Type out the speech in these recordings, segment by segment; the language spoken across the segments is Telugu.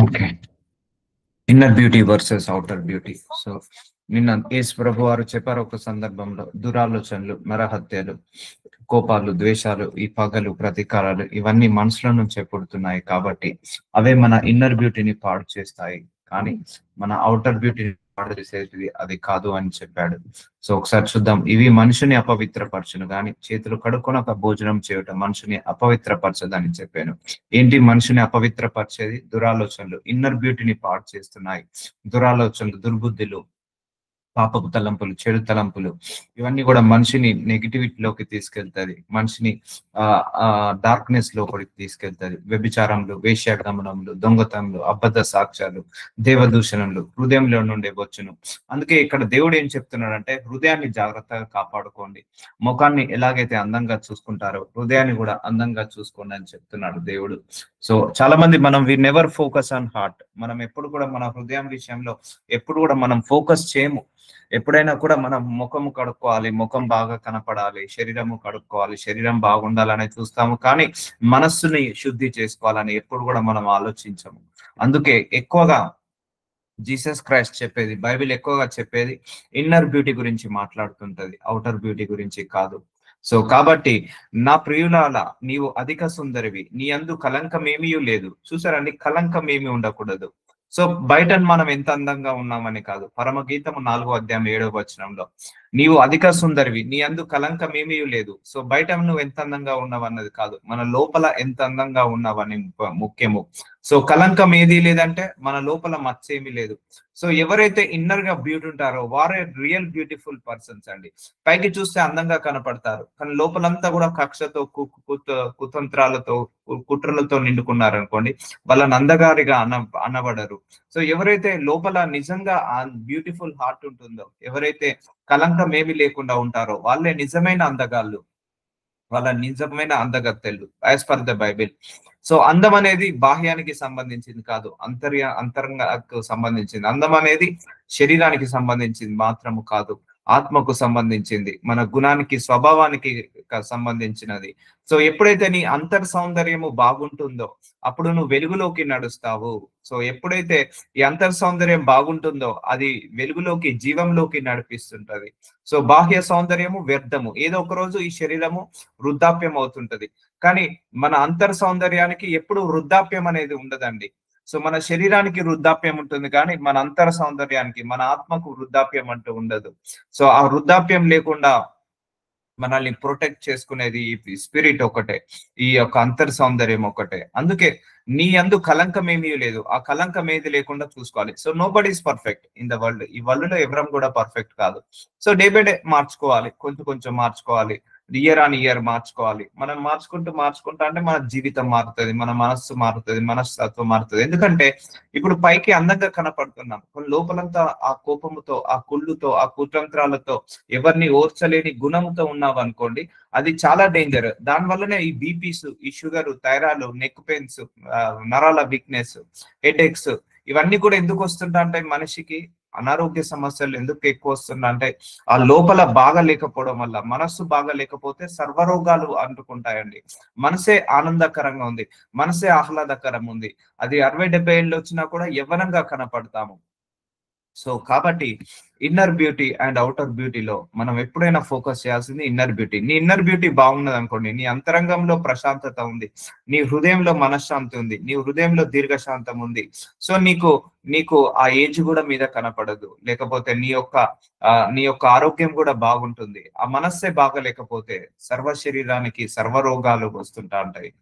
Okay. Inner beauty versus outer beauty. So నిన్న యేసు ప్రభు వారు చెప్పారు ఒక సందర్భంలో, దురాలోచనలు, నరహత్యలు, కోపాలు, ద్వేషాలు, ఈ పగలు, ప్రతీకారాలు ఇవన్నీ మనసులో నుంచే పుడుతున్నాయి కాబట్టి అవే మన ఇన్నర్ బ్యూటీని పాడు చేస్తాయి. కానీ మన ఔటర్ బ్యూటీని పాడు చేసేది అది కాదు అని చెప్పాడు. సో ఒకసారి చూద్దాం. ఇవి మనిషిని అపవిత్రపరచును గాని చేతులు కడుక్కొనక భోజనం చేయటం మనిషిని అపవిత్రపరచదని చెప్పాను. ఏంటి మనిషిని అపవిత్రపరిచేది? దురాలోచనలు, ఇన్నర్ బ్యూటీని పాడు చేస్తున్నాయి. దురాలోచనలు, దుర్బుద్ధులు, పాపపు తలంపులు, చెడు తలంపులు ఇవన్నీ కూడా మనిషిని నెగిటివిటీలోకి తీసుకెళ్తది. మనిషిని డార్క్నెస్ లోపలికి తీసుకెళ్తది. వ్యభిచారములు, వేశ్యాగమనములు, దొంగతనములు, అబద్ధ సాక్ష్యాలు, దేవదూషణలు హృదయంలో నుండి వచ్చును. అందుకే ఇక్కడ దేవుడు ఏం చెప్తున్నాడంటే హృదయాన్ని జాగ్రత్తగా కాపాడుకోండి. ముఖాన్ని ఎలాగైతే అందంగా చూసుకుంటారో హృదయాన్ని కూడా అందంగా చూసుకోండి అని చెప్తున్నాడు దేవుడు. సో చాలా మంది we never focus on heart. మనం ఎప్పుడు కూడా మన హృదయం విషయంలో ఎప్పుడు కూడా మనం ఫోకస్ చేయము. ఎప్పుడైనా కూడా మనం ముఖము కడుక్కోవాలి, ముఖం బాగా కనపడాలి, శరీరము కడుక్కోవాలి, శరీరం బాగుండాలని చూస్తాము. కానీ మనస్సుని శుద్ధి చేసుకోవాలని ఎప్పుడు కూడా మనం ఆలోచించము. అందుకే ఎక్కువగా జీసస్ క్రైస్ట్ చెప్పేది, బైబిల్ ఎక్కువగా చెప్పేది ఇన్నర్ బ్యూటీ గురించి మాట్లాడుతుంటది, ఔటర్ బ్యూటీ గురించి కాదు. సో కాబట్టి నా ప్రియులాల నీవు అధిక సుందరివి, నీ అందు కలంకమేమీ లేదు. చూసారండి, కలంకమేమీ ఉండకూడదు. సో బయట మనం ఎంత అందంగా ఉన్నామని కాదు. పరమగీతము 4వ అధ్యాయం 7వ వచనంలో నీవు అధిక సుందరివి, నీ అందు కలంకమేమీ లేదు. సో బయట నువ్వు ఎంత అందంగా ఉన్నావన్నది కాదు, మన లోపల ఎంత అందంగా ఉన్నావని ముఖ్యము. సో కలంకం ఏది లేదంటే మన లోపల మచ్చ ఏమీ లేదు. సో ఎవరైతే ఇన్నర్ గా బ్యూటీ ఉంటారో వారే రియల్ బ్యూటిఫుల్ పర్సన్స్ అండి. పైకి చూస్తే అందంగా కనపడతారు, కానీ లోపలంతా కూడా కక్షతో, కుతంత్రాలతో, కుట్రలతో నిండుకున్నారు అనుకోండి, వాళ్ళని అందగారిగా అనబడరు. సో ఎవరైతే లోపల నిజంగా ఆ బ్యూటిఫుల్ హార్ట్ ఉంటుందో, ఎవరైతే కలంకం ఏమి లేకుండా ఉంటారో వాళ్ళే నిజమైన అందగాళ్ళు, వాళ్ళ నిజమైన అందగత్తెలు as per the Bible. So అందం అనేది బాహ్యానికి సంబంధించింది కాదు, అంతరంగకు సంబంధించింది. అందం అనేది శరీరానికి సంబంధించింది మాత్రము కాదు, ఆత్మకు సంబంధించింది, మన గుణానికి, స్వభావానికి సంబంధించినది. సో ఎప్పుడైతే నీ అంతర్ సౌందర్యము బాగుంటుందో అప్పుడు నువ్వు వెలుగులోకి నడుస్తావు. సో ఎప్పుడైతే ఈ అంతర్ సౌందర్యం బాగుంటుందో అది వెలుగులోకి, జీవంలోకి నడిపిస్తుంటది. సో బాహ్య సౌందర్యము వ్యర్థము, ఏదో ఒక రోజు ఈ శరీరము వృద్ధాప్యం అవుతుంటది. కానీ మన అంతర్ సౌందర్యానికి ఎప్పుడు వృద్ధాప్యం అనేది ఉండదండి. సో మన శరీరానికి వృద్ధాప్యం ఉంటుంది కానీ మన అంతర సౌందర్యానికి, మన ఆత్మకు వృద్ధాప్యం అంటూ ఉండదు. సో ఆ వృద్ధాప్యం లేకుండా మనల్ని ప్రొటెక్ట్ చేసుకునేది ఈ స్పిరిట్ ఒకటే, ఈ యొక్క అంతర్ సౌందర్యం ఒకటే. అందుకే నీ అందు కలంకం ఏమీ లేదు, ఆ కలంకం ఏది లేకుండా చూసుకోవాలి. So nobody is perfect in the world. ఈ వరల్డ్ లో ఎవరం కూడా పర్ఫెక్ట్ కాదు. సో డే బై డే మార్చుకోవాలి, కొంచెం కొంచెం మార్చుకోవాలి, ఇయర్ ఆన్ ఇయర్ మార్చుకోవాలి. మనం మార్చుకుంటా అంటే మన జీవితం మారుతుంది, మన మనస్సు మారుతుంది, మనస్తత్వం మారుతుంది. ఎందుకంటే ఇప్పుడు పైకి అందంగా కనపడుతున్నాం, లోపలంతా ఆ కోపముతో, ఆ కుళ్ళుతో, ఆ కుతంత్రాలతో, ఎవరిని ఓర్చలేని గుణంతో ఉన్నావు అనుకోండి, అది చాలా డేంజర్. దాని వల్లనే ఈ బీపీస్, ఈ షుగర్, థైరాయిడ్, నెక్ పెయిన్స్, నరాల వీక్నెస్, హెడేక్స్ ఇవన్నీ కూడా ఎందుకు వస్తుంటా అంటే మనిషికి అనారోగ్య సమస్యలు ఎందుకు ఎక్కువ వస్తుందా అంటే ఆ లోపల బాగా లేకపోవడం వల్ల. మనస్సు బాగా లేకపోతే సర్వరోగాలు అంటుకుంటాయండి. మనసే ఆనందకరంగా ఉంది, మనసే ఆహ్లాదకరం ఉంది, అది 60-70 ఏళ్ళు వచ్చినా కూడా యవ్వనంగా కనపడతాము. సో కాబట్టి ఇన్నర్ బ్యూటీ అండ్ అవుటర్ బ్యూటీలో మనం ఎప్పుడైనా ఫోకస్ చేయాల్సింది ఇన్నర్ బ్యూటీ. నీ ఇన్నర్ బ్యూటీ బాగున్నది అనుకోండి, నీ అంతరంగంలో ప్రశాంతత ఉంది, నీ హృదయంలో మనశ్శాంతి ఉంది, నీ హృదయంలో దీర్ఘశాంతం ఉంది. సో నీకు ఆ ఏజ్ కూడా మీద కనపడదు, లేకపోతే నీ యొక్క ఆరోగ్యం కూడా బాగుంటుంది. ఆ మనస్సే బాగలేకపోతే సర్వ శరీరానికి సర్వ రోగాలు వస్తుంటా ఉంటాయి.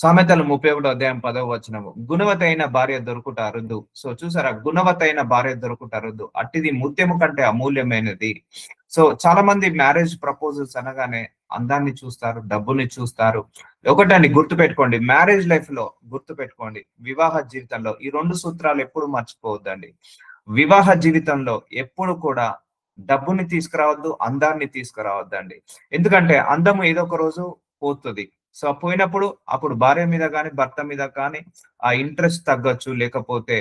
సామెతలు 31వ అధ్యాయం 10వ వచనము, గుణవతైన భార్య దొరుకుట అరుదు. సో చూసారా, గుణవతైన భార్య దొరుకుట అరుదు, అట్టిది ముత్యము కంటే అమూల్యమైనది. సో చాలా మంది మ్యారేజ్ ప్రపోజల్స్ అనగానే అందాన్ని చూస్తారు, డబ్బుని చూస్తారు. ఒకటండి గుర్తుపెట్టుకోండి, మ్యారేజ్ లైఫ్ లో గుర్తుపెట్టుకోండి, వివాహ జీవితంలో ఈ 2 సూత్రాలు ఎప్పుడు మర్చిపోవద్దండి. వివాహ జీవితంలో ఎప్పుడు కూడా డబ్బుని తీసుకురావద్దు, అందాన్ని తీసుకురావద్దండి. ఎందుకంటే అందము ఏదో ఒక రోజు పోతుంది. సో పోయినప్పుడు అప్పుడు భార్య మీద కానీ, భర్త మీద కానీ ఆ ఇంట్రెస్ట్ తగ్గొచ్చు, లేకపోతే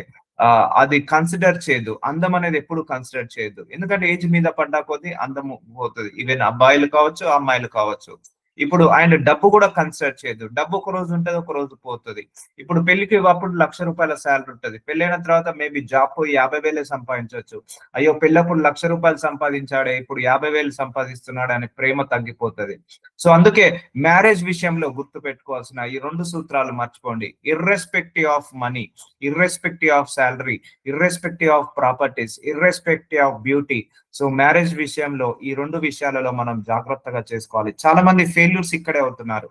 అది కన్సిడర్ చేయదు. అందం అనేది ఎప్పుడు కన్సిడర్ చేయదు, ఎందుకంటే ఏజ్ మీద పడ్డా కొద్దీ అందము పోతుంది. ఈవెన్ అబ్బాయిలు కావచ్చు, అమ్మాయిలు కావచ్చు. ఇప్పుడు ఆయన డబ్బు కూడా కన్సిడర్ చేయదు. డబ్బు ఒక రోజు ఉంటది, ఒక రోజు పోతుంది. ఇప్పుడు పెళ్లికి అప్పుడు ₹1,00,000 శాలరీ ఉంటది. పెళ్ళైన తర్వాత మేబీ జాబ్ పోయి 50,000 సంపాదించవచ్చు. అయ్యో పెళ్ళప్పుడు ₹1,00,000 సంపాదించాడే, ఇప్పుడు 50,000 సంపాదిస్తున్నాడు అనే ప్రేమ తగ్గిపోతది. సో అందుకే మ్యారేజ్ విషయంలో గుర్తు పెట్టుకోవాల్సిన ఈ 2 సూత్రాలు మర్చిపోండి. Irrespective of money, irrespective of salary, irrespective of properties, irrespective of beauty. So marriage విషయంలో ఈ 2 విషయాలలో మనం జాగ్రత్తగా చేసుకోవాలి. చాలా మంది ఫెయిల్యూర్స్ ఇక్కడే అవుతున్నారు.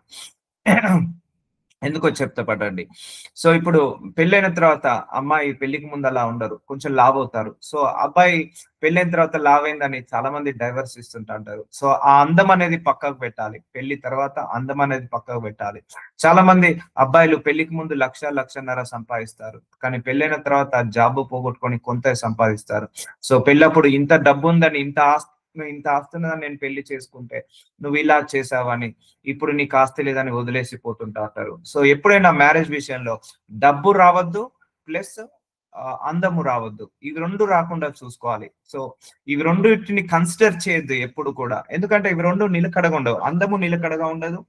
ఎందుకో చెప్తా పడండి. సో ఇప్పుడు పెళ్ళైన తర్వాత అమ్మాయి పెళ్లికి ముందు అలా ఉండరు, కొంచెం లావ్ అవుతారు. సో అబ్బాయి పెళ్ళైన తర్వాత లావ్ అయిందని చాలా మంది డైవర్స్ ఇస్తుంటారు. సో ఆ అందం అనేది పక్కకు పెట్టాలి. పెళ్లి తర్వాత అందం అనేది పక్కకు పెట్టాలి. చాలా మంది అబ్బాయిలు పెళ్లికి ముందు 1,00,000, 1,50,000 సంపాదిస్తారు. కానీ పెళ్ళైన తర్వాత జాబ్ పోగొట్టుకొని కొంత సంపాదిస్తారు. సో పెళ్ళప్పుడు ఇంత డబ్బు ఉందని, ఇంత ఆస్తున్నదని నేను పెళ్లి చేసుకుంటే నువ్వు ఇలా చేసావని, ఇప్పుడు నీకు ఆస్తి లేదని వదిలేసి పోతుంటారు. సో ఎప్పుడైనా మ్యారేజ్ విషయంలో డబ్బు రావద్దు, ప్లస్ అందము రావద్దు. ఇవి 2 రాకుండా చూసుకోవాలి. సో ఇవి 2టిని కన్సిడర్ చేయొద్దు ఎప్పుడు కూడా. ఎందుకంటే ఇవి 2 నిలకడగా ఉండవు. అందము నిలకడగా ఉండదు,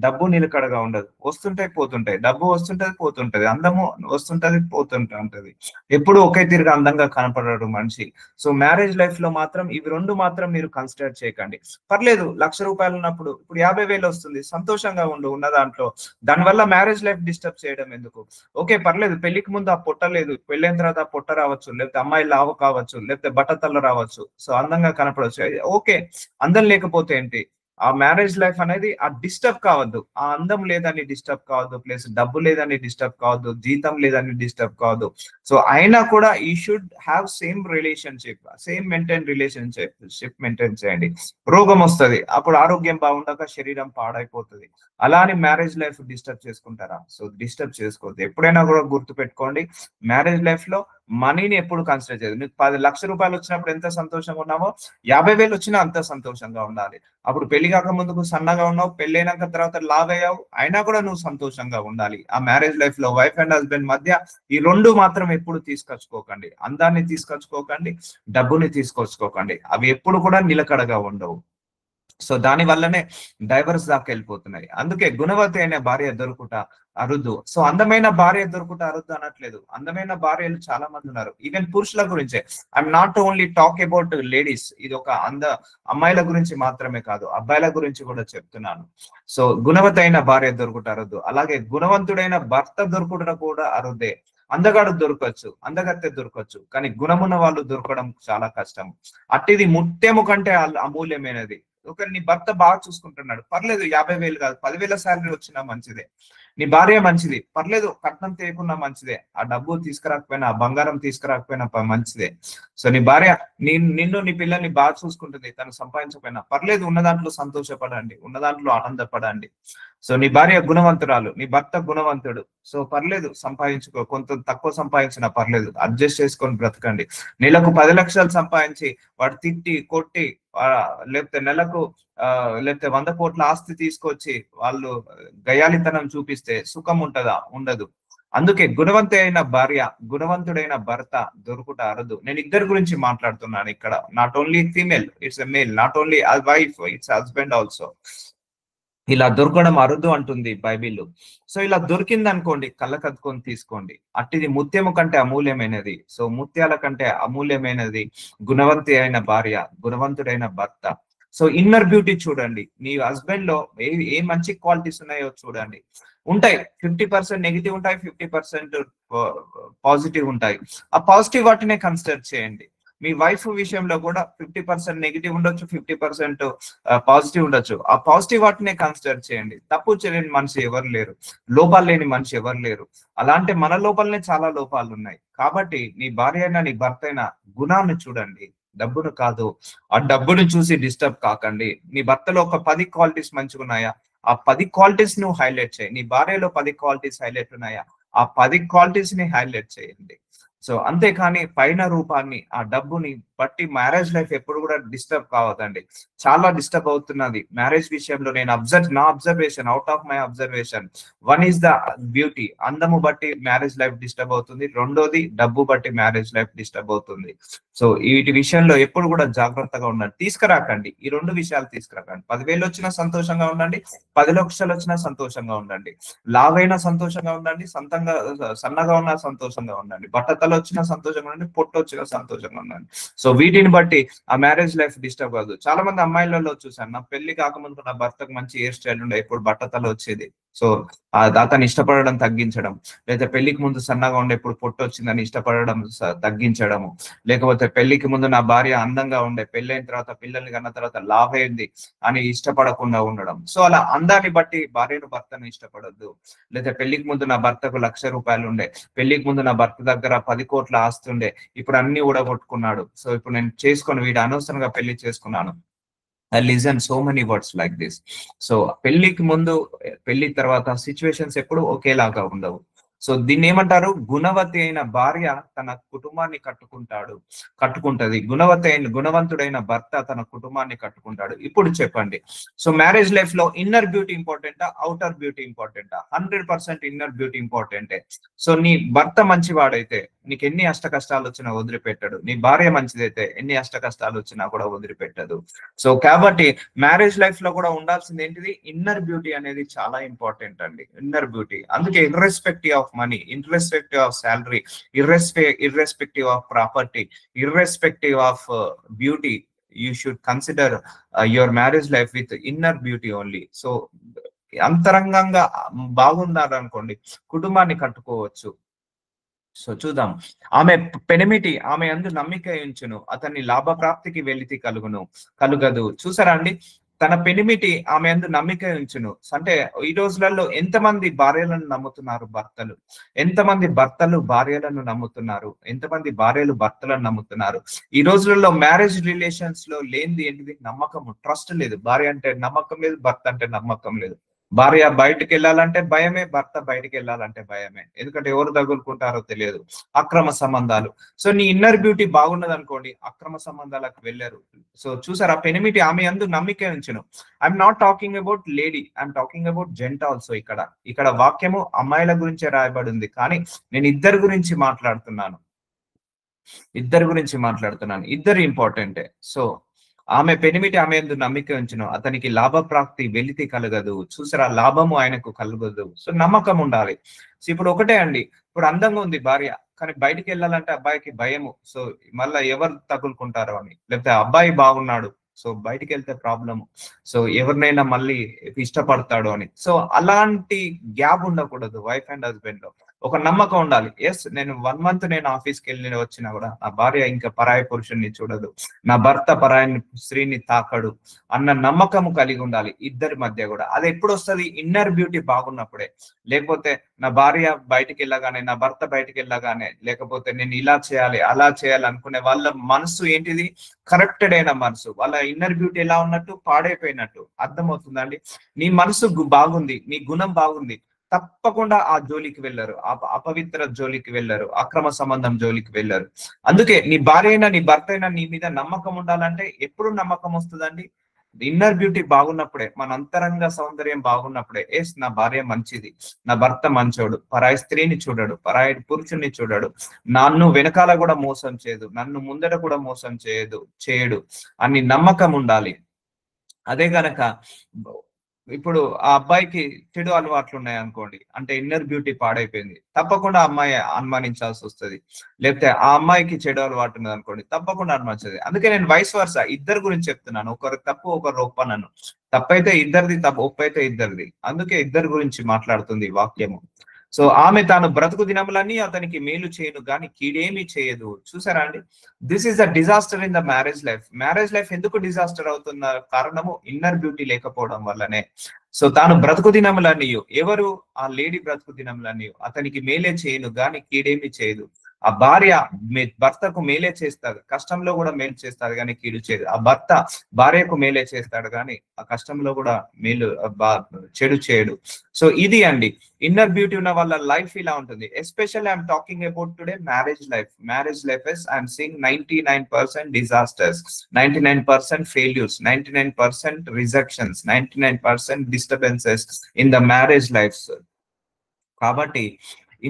డబ్బు నిలకడగా ఉండదు. వస్తుంటాయి, పోతుంటాయి. డబ్బు వస్తుంటది, పోతుంటది. అందము వస్తుంటది, పోతుంటది. ఎప్పుడు ఒకే తీరుగా అందంగా కనపడడు మనిషి. సో మ్యారేజ్ లైఫ్ లో మాత్రం ఇవి 2 మాత్రం మీరు కన్సిడర్ చేయకండి. పర్లేదు ₹1,00,000 ఉన్నప్పుడు ఇప్పుడు 50,000 వస్తుంది, సంతోషంగా ఉండు ఉన్న దాంట్లో. దానివల్ల మ్యారేజ్ లైఫ్ డిస్టర్బ్ చేయడం ఎందుకు? ఓకే పర్లేదు, పెళ్లికి ముందు ఆ పొట్ట లేదు, పెళ్ళైన తర్వాత ఆ పొట్ట రావచ్చు, లేకపోతే అమ్మాయి లావు కావచ్చు, లేకపోతే బట్టతల్ల రావచ్చు, సో అందంగా కనపడవచ్చు. ఓకే, అందం లేకపోతే ఏంటి? ఆ మ్యారేజ్ లైఫ్ అనేది ఆ డిస్టర్బ్ కావద్దు. ఆ అందం లేదని డిస్టర్బ్ కావద్దు, ప్లస్ డబ్బు లేదని డిస్టర్బ్ కావద్దు, జీతం లేదని డిస్టర్బ్ కావద్దు. సో అయినా కూడా ఈ should have same relationship maintain చేయండి. రోగం వస్తుంది, అప్పుడు ఆరోగ్యం బాగుండక శరీరం పాడైపోతుంది. అలా అని మ్యారేజ్ లైఫ్ డిస్టర్బ్ చేసుకుంటారా? సో డిస్టర్బ్ చేసుకోవద్దు. ఎప్పుడైనా కూడా గుర్తు పెట్టుకోండి, మ్యారేజ్ లైఫ్ లో మనీని ఎప్పుడు కన్సిడర్ చేయదు. నీకు ₹10,00,000 వచ్చినప్పుడు ఎంత సంతోషంగా ఉన్నామో, 50,000 వచ్చినా అంత సంతోషంగా ఉండాలి. అప్పుడు పెళ్లి కాక ముందుకు సన్నగా ఉన్నావు, పెళ్ళైనాక తర్వాత లావ్ అయ్యావు, అయినా కూడా నువ్వు సంతోషంగా ఉండాలి. ఆ మ్యారేజ్ లైఫ్ లో వైఫ్ అండ్ హస్బెండ్ మధ్య ఈ 2 మాత్రం ఎప్పుడు తీసుకొచ్చుకోకండి. అందాన్ని తీసుకొచ్చుకోకండి, డబ్బుని తీసుకొచ్చుకోకండి. అవి ఎప్పుడు కూడా నిలకడగా ఉండవు. సో దాని వల్లనే డైవర్స్ దాకా వెళ్ళిపోతున్నాయి. అందుకే గుణవతి అయిన భార్య దొరుకుట అరుదు. సో అందమైన భార్య దొరుకుట అరుదు అనట్లేదు. అందమైన భార్యలు చాలా మంది ఉన్నారు. ఈవెన్ పురుషుల గురించే, I'm not only talk about ladies. ఇది ఒక అమ్మాయిల గురించి మాత్రమే కాదు, అబ్బాయిల గురించి కూడా చెప్తున్నాను. సో గుణవతి అయిన భార్య దొరుకుట అరుదు. అలాగే గుణవంతుడైన భర్త దొరుకుట కూడా అరుదే. అందగాడు దొరకచ్చు, అందగత్తె దొరకచ్చు, కానీ గుణమున్న వాళ్ళు దొరకడం చాలా కష్టం. అట్టిది ముత్యము కంటే అమూల్యమైనది. ఒక నీ భర్త బాగా చూసుకుంటున్నాడు, పర్లేదు, 50,000 కాదు 10,000 శాలరీ వచ్చినా మంచిదే. నీ భార్య మంచిది, పర్లేదు, కట్నం తీయకున్నా మంచిదే. ఆ డబ్బు తీసుకురాకపోయినా, ఆ బంగారం తీసుకురాకపోయినా మంచిదే. సో నీ భార్య నిన్ను నీ పిల్లల్ని బాగా చూసుకుంటుంది, తను సంపాదించకపోయినా పర్లేదు, ఉన్న దాంట్లో సంతోషపడండి, ఉన్న దాంట్లో ఆనందపడండి. సో నీ భార్య గుణవంతురాలు, నీ భర్త గుణవంతుడు, సో పర్లేదు, సంపాదించుకో, కొంత తక్కువ సంపాదించినా పర్లేదు, అడ్జస్ట్ చేసుకొని బ్రతకండి. నెలకు 10 లక్షలు సంపాదించి వాడు తిట్టి కొట్టి, లేకపోతే నెలకు లేకపోతే 100 కోట్ల ఆస్తి తీసుకొచ్చి వాళ్ళు గయాలితనం చూపిస్తే సుఖం ఉంటదా? ఉండదు. అందుకే గుణవంతి అయిన భార్య, గుణవంతుడైన భర్త దొరుకుట అరదు. నేను ఇద్దరి గురించి మాట్లాడుతున్నాను ఇక్కడ. Not only female, it's a male. Not only wife, it's husband also. ఇలా దొరకడం అరుదు అంటుంది బైబిల్. సో ఇలా దొరికింది అనుకోండి, కళ్ళకద్దుకొని తీసుకోండి. అట్టిది ముత్యము కంటే అమూల్యమైనది. సో ముత్యాల కంటే అమూల్యమైనది గుణవంతి అయిన భార్య, గుణవంతుడైన భర్త. సో ఇన్నర్ బ్యూటీ చూడండి. నీ హస్బెండ్ లో ఏ మంచి క్వాలిటీస్ ఉన్నాయో చూడండి. ఉంటాయి, 50% నెగిటివ్ ఉంటాయి, 50% పాజిటివ్ ఉంటాయి. ఆ పాజిటివ్ వాటినే కన్సిడర్ చేయండి. మీ వైఫ్ విషయంలో కూడా 50% నెగిటివ్ ఉండొచ్చు, 50% పాజిటివ్ ఉండొచ్చు. ఆ పాజిటివ్ వాటినే కన్సిడర్ చేయండి. తప్పు చేయలేని మనిషి ఎవరు లేరు, లోపాలు లేని మనిషి ఎవరు లేరు. అలాంటి మన లోపలనే చాలా లోపాలు ఉన్నాయి. కాబట్టి నీ భార్య అయినా నీ భర్త అయినా గుణాన్ని చూడండి, డబ్బును కాదు. ఆ డబ్బును చూసి డిస్టర్బ్ కాకండి. నీ భర్తలో ఒక 10 క్వాలిటీస్ మంచిగా ఉన్నాయా, ఆ 10 క్వాలిటీస్ నువ్వు హైలైట్ చేయి. నీ భార్యలో 10 క్వాలిటీస్ హైలైట్ ఉన్నాయా, ఆ 10 క్వాలిటీస్ ని హైలైట్ చేయండి. సో అంతేకాని పైన రూపాన్ని, ఆ డబ్బుని బట్టి మ్యారేజ్ లైఫ్ ఎప్పుడు కూడా డిస్టర్బ్ కావద్దండి. చాలా డిస్టర్బ్ అవుతున్నది మ్యారేజ్ విషయంలో. నేను నా observation, out of my observation, one is the beauty, అందము బట్టి మ్యారేజ్ లైఫ్ డిస్టర్బ్ అవుతుంది. రెండోది డబ్బు బట్టి మ్యారేజ్ లైఫ్ డిస్టర్బ్ అవుతుంది. సో వీటి విషయంలో ఎప్పుడు కూడా జాగ్రత్తగా ఉండండి. తీసుకురాకండి, ఈ రెండు విషయాలు తీసుకురాకండి. 10,000 వచ్చినా సంతోషంగా ఉండండి, 10 లక్షలు వచ్చినా సంతోషంగా ఉండండి, లావైనా సంతోషంగా ఉండండి, సన్నగా ఉన్నా సంతోషంగా ఉండండి, బట్టతలు వచ్చినా సంతోషంగా ఉండండి, పొట్టు వచ్చినా సంతోషంగా ఉండండి. సో వీటిని బట్టి ఆ మ్యారేజ్ లైఫ్ డిస్టర్బ్ కాదు. చాలా మంది అమ్మాయిలలో చూసాను, నా పెళ్లి కాకముందు నా భర్తకు మంచి హెయిర్ స్టైల్ ఉండే, ఇప్పుడు బట్టతలు వచ్చేది. సో అతను ఇష్టపడడం తగ్గించడం, లేదా పెళ్లికి ముందు సన్నగా ఉండే ఇప్పుడు పొట్టు వచ్చిందని ఇష్టపడడం తగ్గించడము, లేకపోతే పెళ్లికి ముందు నా భార్య అందంగా ఉండే, పెళ్ళైన తర్వాత పిల్లల్ని కన్న తర్వాత లాభైంది అని ఇష్టపడకుండా ఉండడం. సో అలా అందాన్ని బట్టి భార్యను భర్తను ఇష్టపడద్దు. లేదా పెళ్లికి ముందు నా భర్తకు ₹1,00,000 ఉండే, పెళ్లికి ముందు నా భర్త దగ్గర 10 కోట్ల ఆస్తి ఉండే, ఇప్పుడు అన్ని ఊడగొట్టుకున్నాడు, సో ఇప్పుడు నేను చేసుకొని వీడు అనవసరంగా పెళ్లి చేసుకున్నాను. I listen so many words like this. So పెళ్లికి ముందు పెళ్లి తర్వాత సిచ్యువేషన్స్ ఎప్పుడు ఒకేలాగా ఉండవు. సో దీన్ని ఏమంటారు, గుణవతి అయిన భార్య తన కుటుంబాన్ని కట్టుకుంటది, గుణవంతుడైన భర్త తన కుటుంబాన్ని కట్టుకుంటాడు. ఇప్పుడు చెప్పండి, సో మ్యారేజ్ లైఫ్ లో ఇన్నర్ బ్యూటీ ఇంపార్టెంటా, అవుటర్ బ్యూటీ ఇంపార్టెంటా? 100% ఇన్నర్ బ్యూటీ ఇంపార్టెంటే. సో నీ భర్త మంచివాడైతే నీకు ఎన్ని అష్ట కష్టాలు వచ్చినా వదిలిపెట్టడు, నీ భార్య మంచిదైతే ఎన్ని అష్ట కష్టాలు వచ్చినా కూడా వదిలిపెట్టదు. సో కాబట్టి మ్యారేజ్ లైఫ్ లో కూడా ఉండాల్సింది ఏంటిది, ఇన్నర్ బ్యూటీ అనేది చాలా ఇంపార్టెంట్ అండి. ఇన్నర్ బ్యూటీ, అందుకే irrespective of money, irrespective of salary, irrespective of property, irrespective of beauty, you should consider your marriage life with inner beauty only. So అంతరంగంగా బాగున్నారనుకోండి, కుటుంబాన్ని కట్టుకోవచ్చు. సో చూద్దాం, ఆమె పెనిమిటి ఆమె యందు నమ్మిక ఉంచును, అతన్ని లాభప్రాప్తికి వెలితి కలుగదు. చూసారా అండి, తన పెనిమిటి ఆమె యందు నమ్మిక ఉంచును అంటే ఈ రోజులలో ఎంతమంది భార్యలను నమ్ముతున్నారు భర్తలు, ఎంతమంది భర్తలు భార్యలను నమ్ముతున్నారు, ఎంతమంది భార్యలు భర్తలను నమ్ముతున్నారు? ఈ రోజులలో మ్యారేజ్ రిలేషన్స్ లో లేనిది ఏంటిది, నమ్మకము, ట్రస్ట్ లేదు. భార్య అంటే నమ్మకం లేదు, భర్త అంటే నమ్మకం లేదు. భార్య బయటకు వెళ్ళాలంటే భయమే, భర్త బయటకు వెళ్ళాలంటే భయమే, ఎందుకంటే ఎవరు తగులుకుంటారో తెలియదు. అక్రమ సంబంధాలు. సో నీ ఇన్నర్ బ్యూటీ బాగున్నది అనుకోండి, అక్రమ సంబంధాలకు వెళ్ళరు. సో చూసారా, పెనిమిటి ఆమె యందు నమ్మిక ఉంచును. I'm not talking about lady, I'm talking about gent also. ఇక్కడ వాక్యము అమ్మాయిల గురించే రాయబడి ఉంది, కానీ నేను ఇద్దరి గురించి మాట్లాడుతున్నాను, ఇద్దరు ఇంపార్టెంటే. సో ఆమె పెనిమిటి ఆమె యందు నమ్మిక ఉంచును, అతనికి లాభప్రాప్తి వెలితి కలగదు. చూసారా, లాభము ఆయనకు కలగదు. సో నమ్మకం ఉండాలి. సో ఇప్పుడు ఒకటే అండి, ఇప్పుడు అందంగా ఉంది భార్య, కానీ బయటికి వెళ్ళాలంటే అబ్బాయికి భయము. సో మళ్ళా ఎవరు తగులుకుంటారో అని, లేకపోతే అబ్బాయి బాగున్నాడు, సో బయటికి వెళ్తే ప్రాబ్లము, సో ఎవరినైనా మళ్ళీ ఇష్టపడతాడు అని. సో అలాంటి గ్యాప్ ఉండకూడదు వైఫ్ అండ్ హస్బెండ్ లో. ఒక నమ్మకం ఉండాలి. ఎస్, నేను 1 month నేను ఆఫీస్కి వెళ్ళి వచ్చినా కూడా నా భార్య ఇంకా పరాయి పురుషుణ్ణి చూడదు, నా భర్త పరాయి స్త్రీని తాకడు అన్న నమ్మకం కలిగి ఉండాలి ఇద్దరి మధ్య కూడా. అది ఎప్పుడు వస్తుంది, ఇన్నర్ బ్యూటీ బాగున్నప్పుడే. లేకపోతే నా భార్య బయటికి వెళ్ళగానే, నా భర్త బయటికి వెళ్ళగానే, లేకపోతే నేను ఇలా చేయాలి అలా చేయాలి అనుకునే వాళ్ళ మనసు ఏంటిది, కరెక్టెడ్ అయిన మనసు, వాళ్ళ ఇన్నర్ బ్యూటీ ఎలా ఉన్నట్టు, పాడైపోయినట్టు. అర్థమవుతుందండి? నీ మనసు బాగుంది, నీ గుణం బాగుంది, తప్పకుండా ఆ జోలికి వెళ్ళరు, అపవిత్ర జోలికి వెళ్ళరు, అక్రమ సంబంధం జోలికి వెళ్ళరు. అందుకే నీ భార్య అయినా నీ భర్త అయినా నీ మీద నమ్మకం ఉండాలంటే ఎప్పుడు నమ్మకం వస్తుందండి, ఇన్నర్ బ్యూటీ బాగున్నప్పుడే, మన అంతరంగ సౌందర్యం బాగున్నప్పుడే. ఎస్, నా భార్య మంచిది, నా భర్త మంచోడు, పరాయి స్త్రీని చూడడు, పరాయి పురుషుణ్ణి చూడడు, నన్ను వెనకాల కూడా మోసం చేయదు, నన్ను ముందట కూడా మోసం చేయడు అని నమ్మకం ఉండాలి. అదే గనక ఇప్పుడు ఆ అబ్బాయికి చెడు అలవాట్లు ఉన్నాయి అనుకోండి, అంటే ఇన్నర్ బ్యూటీ పాడైపోయింది, తప్పకుండా అమ్మాయి అనుమానించాల్సి వస్తుంది. లేకపోతే ఆ అమ్మాయికి చెడు అలవాటు ఉన్నది అనుకోండి, తప్పకుండా అనుమానించదు. అందుకే నేను వైస్ వర్సా ఇద్దరు గురించి చెప్తున్నాను, ఒకరు తప్పు ఒకరు ఒప్పనను. తప్పైతే ఇద్దరిది, ఒప్పైతే ఇద్దరిది. అందుకే ఇద్దరు గురించి మాట్లాడుతుంది వాక్యము. సో ఆమె తాను బ్రతుకు దినములన్నీ అతనికి మేలు చేయను గాని కీడేమి చేయదు. చూసారా అండి, this is the disaster in the marriage life. Marriage life ఎందుకు డిజాస్టర్ అవుతున్న కారణము ఇన్నర్ బ్యూటీ లేకపోవడం వల్లనే. సో తాను బ్రతుకు దినములన్నీ, ఎవరు, ఆ లేడీ బ్రతుకు దినములన్నీ అతనికి మేలే చేయను గాని కీడేమి చేయదు. ఆ భార్య భర్తకు మేలే చేస్తాడు, కష్టంలో కూడా మేలు చేస్తాడు కానీ కీడు చేయదు. ఆ భర్త భార్యకు మేలే చేస్తాడు కానీ ఆ కష్టంలో కూడా మేలు చెడు చేయడు. సో ఇది అండి ఇన్నర్ బ్యూటీ ఉన్న వాళ్ళ లైఫ్ ఇలా ఉంటుంది. Especially I'm talking about today marriage life is I'm seeing 99% disasters, 99% failures, 99% rejections, 99% disturbances in the marriage life. కాబట్టి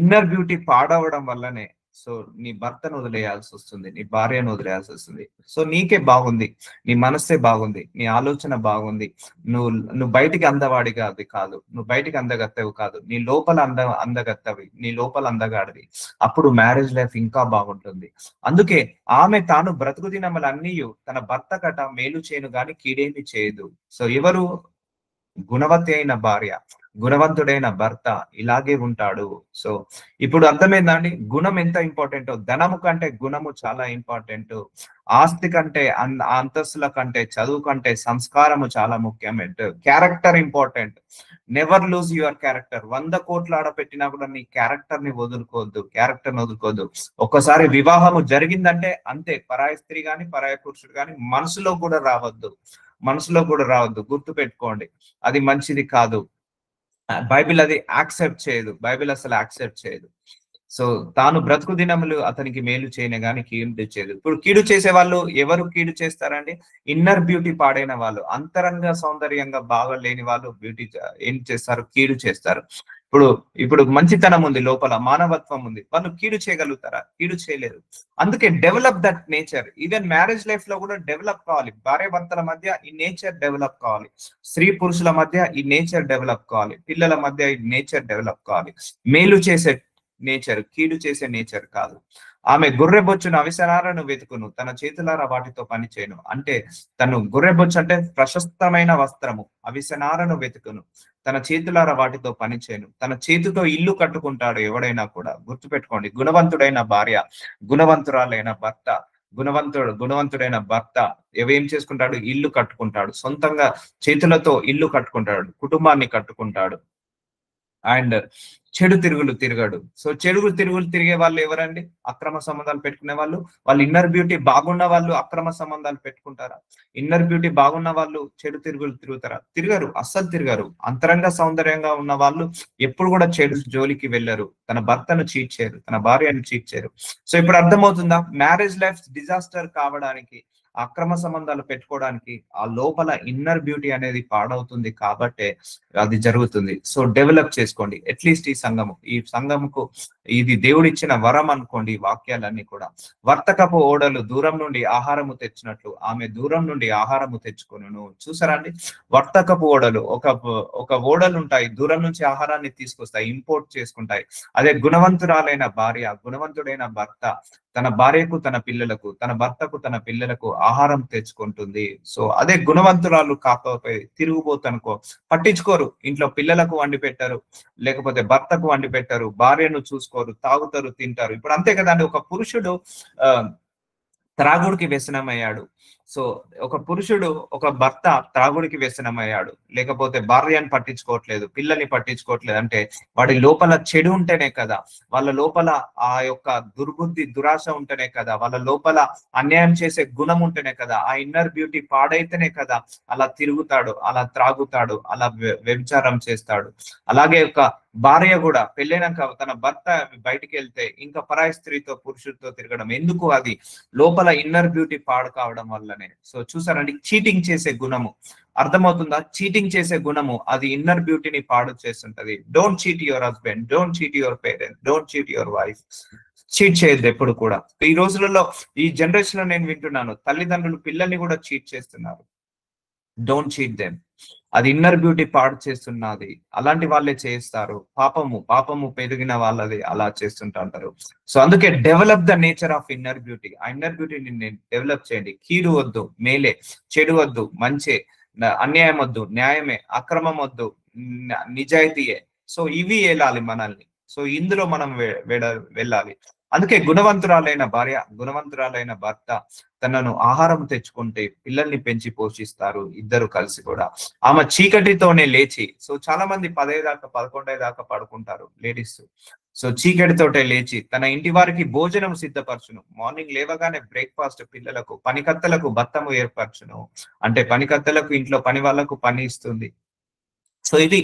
ఇన్నర్ బ్యూటీ పాడవడం వల్లనే సో నీ భర్తను వదిలేయాల్సి వస్తుంది, నీ భార్యను వదిలేయాల్సి వస్తుంది. సో నీకే బాగుంది, నీ మనస్సే బాగుంది, నీ ఆలోచన బాగుంది, నువ్వు బయటికి అందవాడిగా అది కాదు, నువ్వు బయటికి అందగత్తవి కాదు, నీ లోపల అందగత్తవి, నీ లోపల అందగాడివి. అప్పుడు మ్యారేజ్ లైఫ్ ఇంకా బాగుంటుంది. అందుకే ఆమె తాను బ్రతుకు దినములన్నీ తన భర్త కట మేలు చేయను గాని కీడేమి చేయదు. సో ఎవరు? గుణవతి అయిన భార్య, గుణవంతుడైన భర్త ఇలాగే ఉంటాడు. సో ఇప్పుడు అర్థమైందండి గుణం ఎంత ఇంపార్టెంటో. ధనము కంటే గుణము చాలా ఇంపార్టెంట్. ఆస్తి కంటే, అంతస్తుల కంటే, చదువు కంటే సంస్కారము చాలా ముఖ్యమైన. Character important. Never lose your character. 100 కోట్లు ఆడపెట్టినా కూడా నీ క్యారెక్టర్ ని వదులుకోవద్దు, క్యారెక్టర్ ని వదులుకోవద్దు. ఒక్కసారి వివాహము జరిగిందంటే అంతే, పరాయి స్త్రీ గాని పరాయి పురుషుడు గాని మనసులో కూడా రావద్దు, మనసులో కూడా రావద్దు. గుర్తు పెట్టుకోండి, అది మంచిది కాదు. బైబిల్ అది యాక్సెప్ట్ చేయదు, బైబిల్ అసలు యాక్సెప్ట్ చేయదు. సో తాను బ్రతుకు దినములు అతనికి మేలు చేయనే గాని కీడు చేయదు. ఇప్పుడు కీడు చేసే వాళ్ళు ఎవరు కీడు చేస్తారండి? ఇన్నర్ బ్యూటీ పాడైన వాళ్ళు, అంతరంగ సౌందర్యంగా బాగలేని వాళ్ళు బ్యూటీ ఏం చేస్తారు? కీడు చేస్తారు. ఇప్పుడు మంచితనం ఉంది, లోపల మానవత్వం ఉంది, వాళ్ళు కీడు చేయగలుగుతారా? కీడు చేయలేరు. అందుకే develop that nature. Even marriage life లో కూడా డెవలప్ కావాలి. భార్య భర్తల మధ్య ఈ నేచర్ డెవలప్ కావాలి, స్త్రీ పురుషుల మధ్య ఈ నేచర్ డెవలప్ కావాలి, పిల్లల మధ్య ఈ నేచర్ డెవలప్ కావాలి. మేలు చేసే నేచర్, కీడు చేసే నేచర్ కాదు. ఆమె గొర్రెబొచ్చును అవిసనాలను వెతుకును, తన చేతులారా వాటితో పని చేయను. అంటే తను గొర్రెబొచ్చు అంటే ప్రశస్తమైన వస్త్రము, అవిసనాలను వెతుకును, తన చేతులారా వాటితో పని చేయను. తన చేతితో ఇల్లు కట్టుకుంటాడు ఎవడైనా కూడా. గుర్తుపెట్టుకోండి, గుణవంతుడైన భార్య, గుణవంతురాలైన భర్త, గుణవంతుడైన భర్త ఏం చేసుకుంటాడు? ఇల్లు కట్టుకుంటాడు, సొంతంగా చేతులతో ఇల్లు కట్టుకుంటాడు, కుటుంబాన్ని కట్టుకుంటాడు. అండ్ చెడు తిరుగులు తిరగడు. సో చెడు తిరుగులు తిరిగే వాళ్ళు ఎవరండి? అక్రమ సంబంధాలు పెట్టుకునే వాళ్ళు. వాళ్ళు ఇన్నర్ బ్యూటీ బాగున్న వాళ్ళు అక్రమ సంబంధాలు పెట్టుకుంటారా? ఇన్నర్ బ్యూటీ బాగున్న వాళ్ళు చెడు తిరుగులు తిరుగుతారా? తిరగరు, అస్సలు తిరగరు. అంతరంగ సౌందర్యంగా ఉన్న వాళ్ళు ఎప్పుడు కూడా చెడు జోలికి వెళ్ళరు, తన భర్తను చీట్ చేయరు, తన భార్యను చీట్ చేయరు. సో ఇప్పుడు అర్థమవుతుందా? మ్యారేజ్ లైఫ్ డిజాస్టర్ కావడానికి, అక్రమ సంబంధాలు పెట్టుకోవడానికి ఆ లోపల ఇన్నర్ బ్యూటీ అనేది పాడవుతుంది కాబట్టే అది జరుగుతుంది. సో డెవలప్ చేసుకోండి. అట్లీస్ట్ ఈ సంఘముకు ఇది దేవుడిచ్చిన వరం అనుకోండి. ఈ వాక్యాలన్నీ కూడా వర్తకపు ఓడలు దూరం నుండి ఆహారము తెచ్చినట్లు ఆమె దూరం నుండి ఆహారము తెచ్చుకొనును. చూసారండి, వర్తకపు ఓడలు ఒక ఓడలు ఉంటాయి, దూరం నుంచి ఆహారాన్ని తీసుకొస్తాయి, ఇంపోర్ట్ చేసుకుంటాయి. అదే గుణవంతురాలైన భార్య, గుణవంతుడైన భర్త తన భార్యకు తన పిల్లలకు, తన భర్తకు తన పిల్లలకు ఆహారం తెచ్చుకుంటుంది. సో అదే గుణవంతురాలు కాకపోయి తిరుగుబోతనుకో, పట్టించుకోరు, ఇంట్లో పిల్లలకు వండి పెట్టరు, లేకపోతే భర్తకు వండి పెట్టరు, భార్యను చూసుకోరు, తాగుతారు, తింటారు. ఇప్పుడు అంతే కదండి, ఒక పురుషుడు త్రాగుడికి వ్యసనమయ్యాడు. సో ఒక పురుషుడు, ఒక భర్త త్రాగుడికి వ్యసనమయ్యాడు, లేకపోతే భార్యను పట్టించుకోవట్లేదు, పిల్లల్ని పట్టించుకోవట్లేదు అంటే వాడి లోపల చెడు ఉంటేనే కదా, వాళ్ళ లోపల ఆ యొక్క దుర్బుద్ధి, దురాశ ఉంటేనే కదా, వాళ్ళ లోపల అన్యాయం చేసే గుణం ఉంటేనే కదా, ఆ ఇన్నర్ బ్యూటీ పాడైతేనే కదా అలా తిరుగుతాడు, అలా త్రాగుతాడు, అలా వ్యభిచారం చేస్తాడు. అలాగే ఒక భార్య కూడా పెళ్ళైనాక తన భర్త బయటికి వెళ్తే ఇంకా పరాయి స్త్రీతో, పురుషుడితో తిరగడం ఎందుకు? అది లోపల ఇన్నర్ బ్యూటీ పాడు కావడం వల్లనే. సో చూసారండి, చీటింగ్ చేసే గుణము అర్థమవుతుందా? చీటింగ్ చేసే గుణము అది ఇన్నర్ బ్యూటీని పాడు చేస్తుంటది. Don't cheat your husband, don't cheat your parents, don't cheat your wife. Cheat చేయొద్దు ఎప్పుడు కూడా. ఈ రోజులలో, ఈ జనరేషన్ లో నేను వింటున్నాను, తల్లిదండ్రులు పిల్లల్ని కూడా చీట్ చేస్తున్నారు. Don't cheat them. అది ఇన్నర్ బ్యూటీ పాడు చేస్తున్నది. అలాంటి వాళ్ళే చేస్తారు. పాపము పెరిగిన వాళ్ళది అలా చేస్తుంటారు. సో అందుకే develop the nature of inner beauty. ఆ ఇన్నర్ బ్యూటీని డెవలప్ చేయండి. కీడు వద్దు, మేలే. చెడు వద్దు, మంచే. అన్యాయం వద్దు, న్యాయమే. అక్రమం వద్దు, నిజాయితీయే. సో ఇవి వెళ్ళాలి మనల్ని. సో ఇందులో మనం వెళ్ళాలి. అందుకే గుణవంతురాలైన భార్య, గుణవంతురాలైన భర్త తనను ఆహారం తెచ్చుకుంటే పిల్లల్ని పెంచి పోషిస్తారు ఇద్దరు కలిసి కూడా. ఆమె చీకటితోనే లేచి, సో చాలా మంది 10 దాకా 11 దాకా పడుకుంటారు లేడీస్. సో చీకటితోటే లేచి తన ఇంటి వారికి భోజనం సిద్ధపరచును. మార్నింగ్ లేవగానే బ్రేక్ఫాస్ట్ పిల్లలకు, పనికత్తెలకు బత్తము ఏర్పరచును. అంటే పనికత్తెలకు, ఇంట్లో పని వాళ్ళకు పని ఇస్తుంది. సో ఇది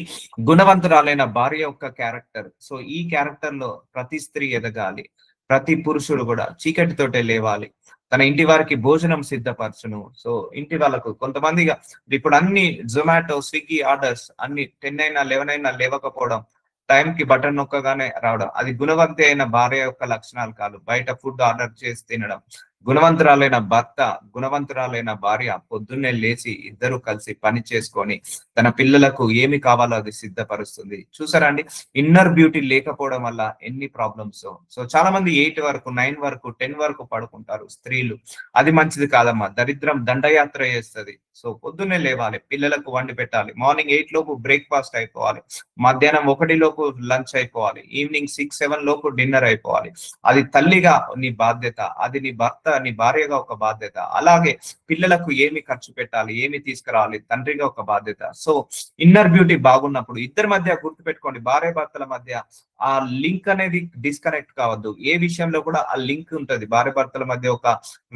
గుణవంతురాలైన భార్య యొక్క క్యారెక్టర్. సో ఈ క్యారెక్టర్ లో ప్రతి స్త్రీ ఎదగాలి. ప్రతి పురుషుడు కూడా చీకటితోటే లేవాలి. తన ఇంటి వారికి భోజనం సిద్ధపరచును. సో ఇంటి వాళ్ళకు కొంతమందిగా ఇప్పుడు అన్ని జొమాటో, స్విగ్గీ ఆర్డర్స్ అన్ని 10 అయినా 11 అయినా లేవకపోవడం, టైంకి బటన్ నొక్కగానే రావడం, అది గుణవంతి అయిన భార్య యొక్క లక్షణాలు కాదు. బయట ఫుడ్ ఆర్డర్ చేసి తినడం. గుణవంతురాలైన భర్త, గుణవంతురాలైన భార్య పొద్దున్నే లేచి ఇద్దరు కలిసి పని చేసుకొని తన పిల్లలకు ఏమి కావాలో అది సిద్ధపరుస్తుంది. చూసారా అండి, ఇన్నర్ బ్యూటీ లేకపోవడం వల్ల ఎన్ని ప్రాబ్లమ్స్. సో చాలా మంది 8 వరకు, 9 వరకు, 10 వరకు పడుకుంటారు స్త్రీలు. అది మంచిది కాదమ్మా. దరిద్రం దండయాత్ర చేస్తుంది. సో పొద్దున్నే లేవాలి, పిల్లలకు వండి పెట్టాలి. మార్నింగ్ 8 లోపు బ్రేక్ఫాస్ట్ అయిపోవాలి, మధ్యాహ్నం 1 లోపు లంచ్ అయిపోవాలి, ఈవినింగ్ 6, 7 లోపు డిన్నర్ అయిపోవాలి. అది తల్లిగా నీ బాధ్యత, అది నీ భర్త, నీ భార్యగా ఒక బాధ్యత. అలాగే పిల్లలకు ఏమి ఖర్చు పెట్టాలి, ఏమి తీసుకురావాలి, తండ్రిగా ఒక బాధ్యత. సో ఇన్నర్ బ్యూటీ బాగున్నప్పుడు ఇద్దరి మధ్య గుర్తుపెట్టుకోండి, భార్య భర్తల మధ్య ఆ లింక్ అనేది డిస్కనెక్ట్ కావద్దు. ఏ విషయంలో కూడా ఆ లింక్ ఉంటది. భార్య భర్తల మధ్య ఒక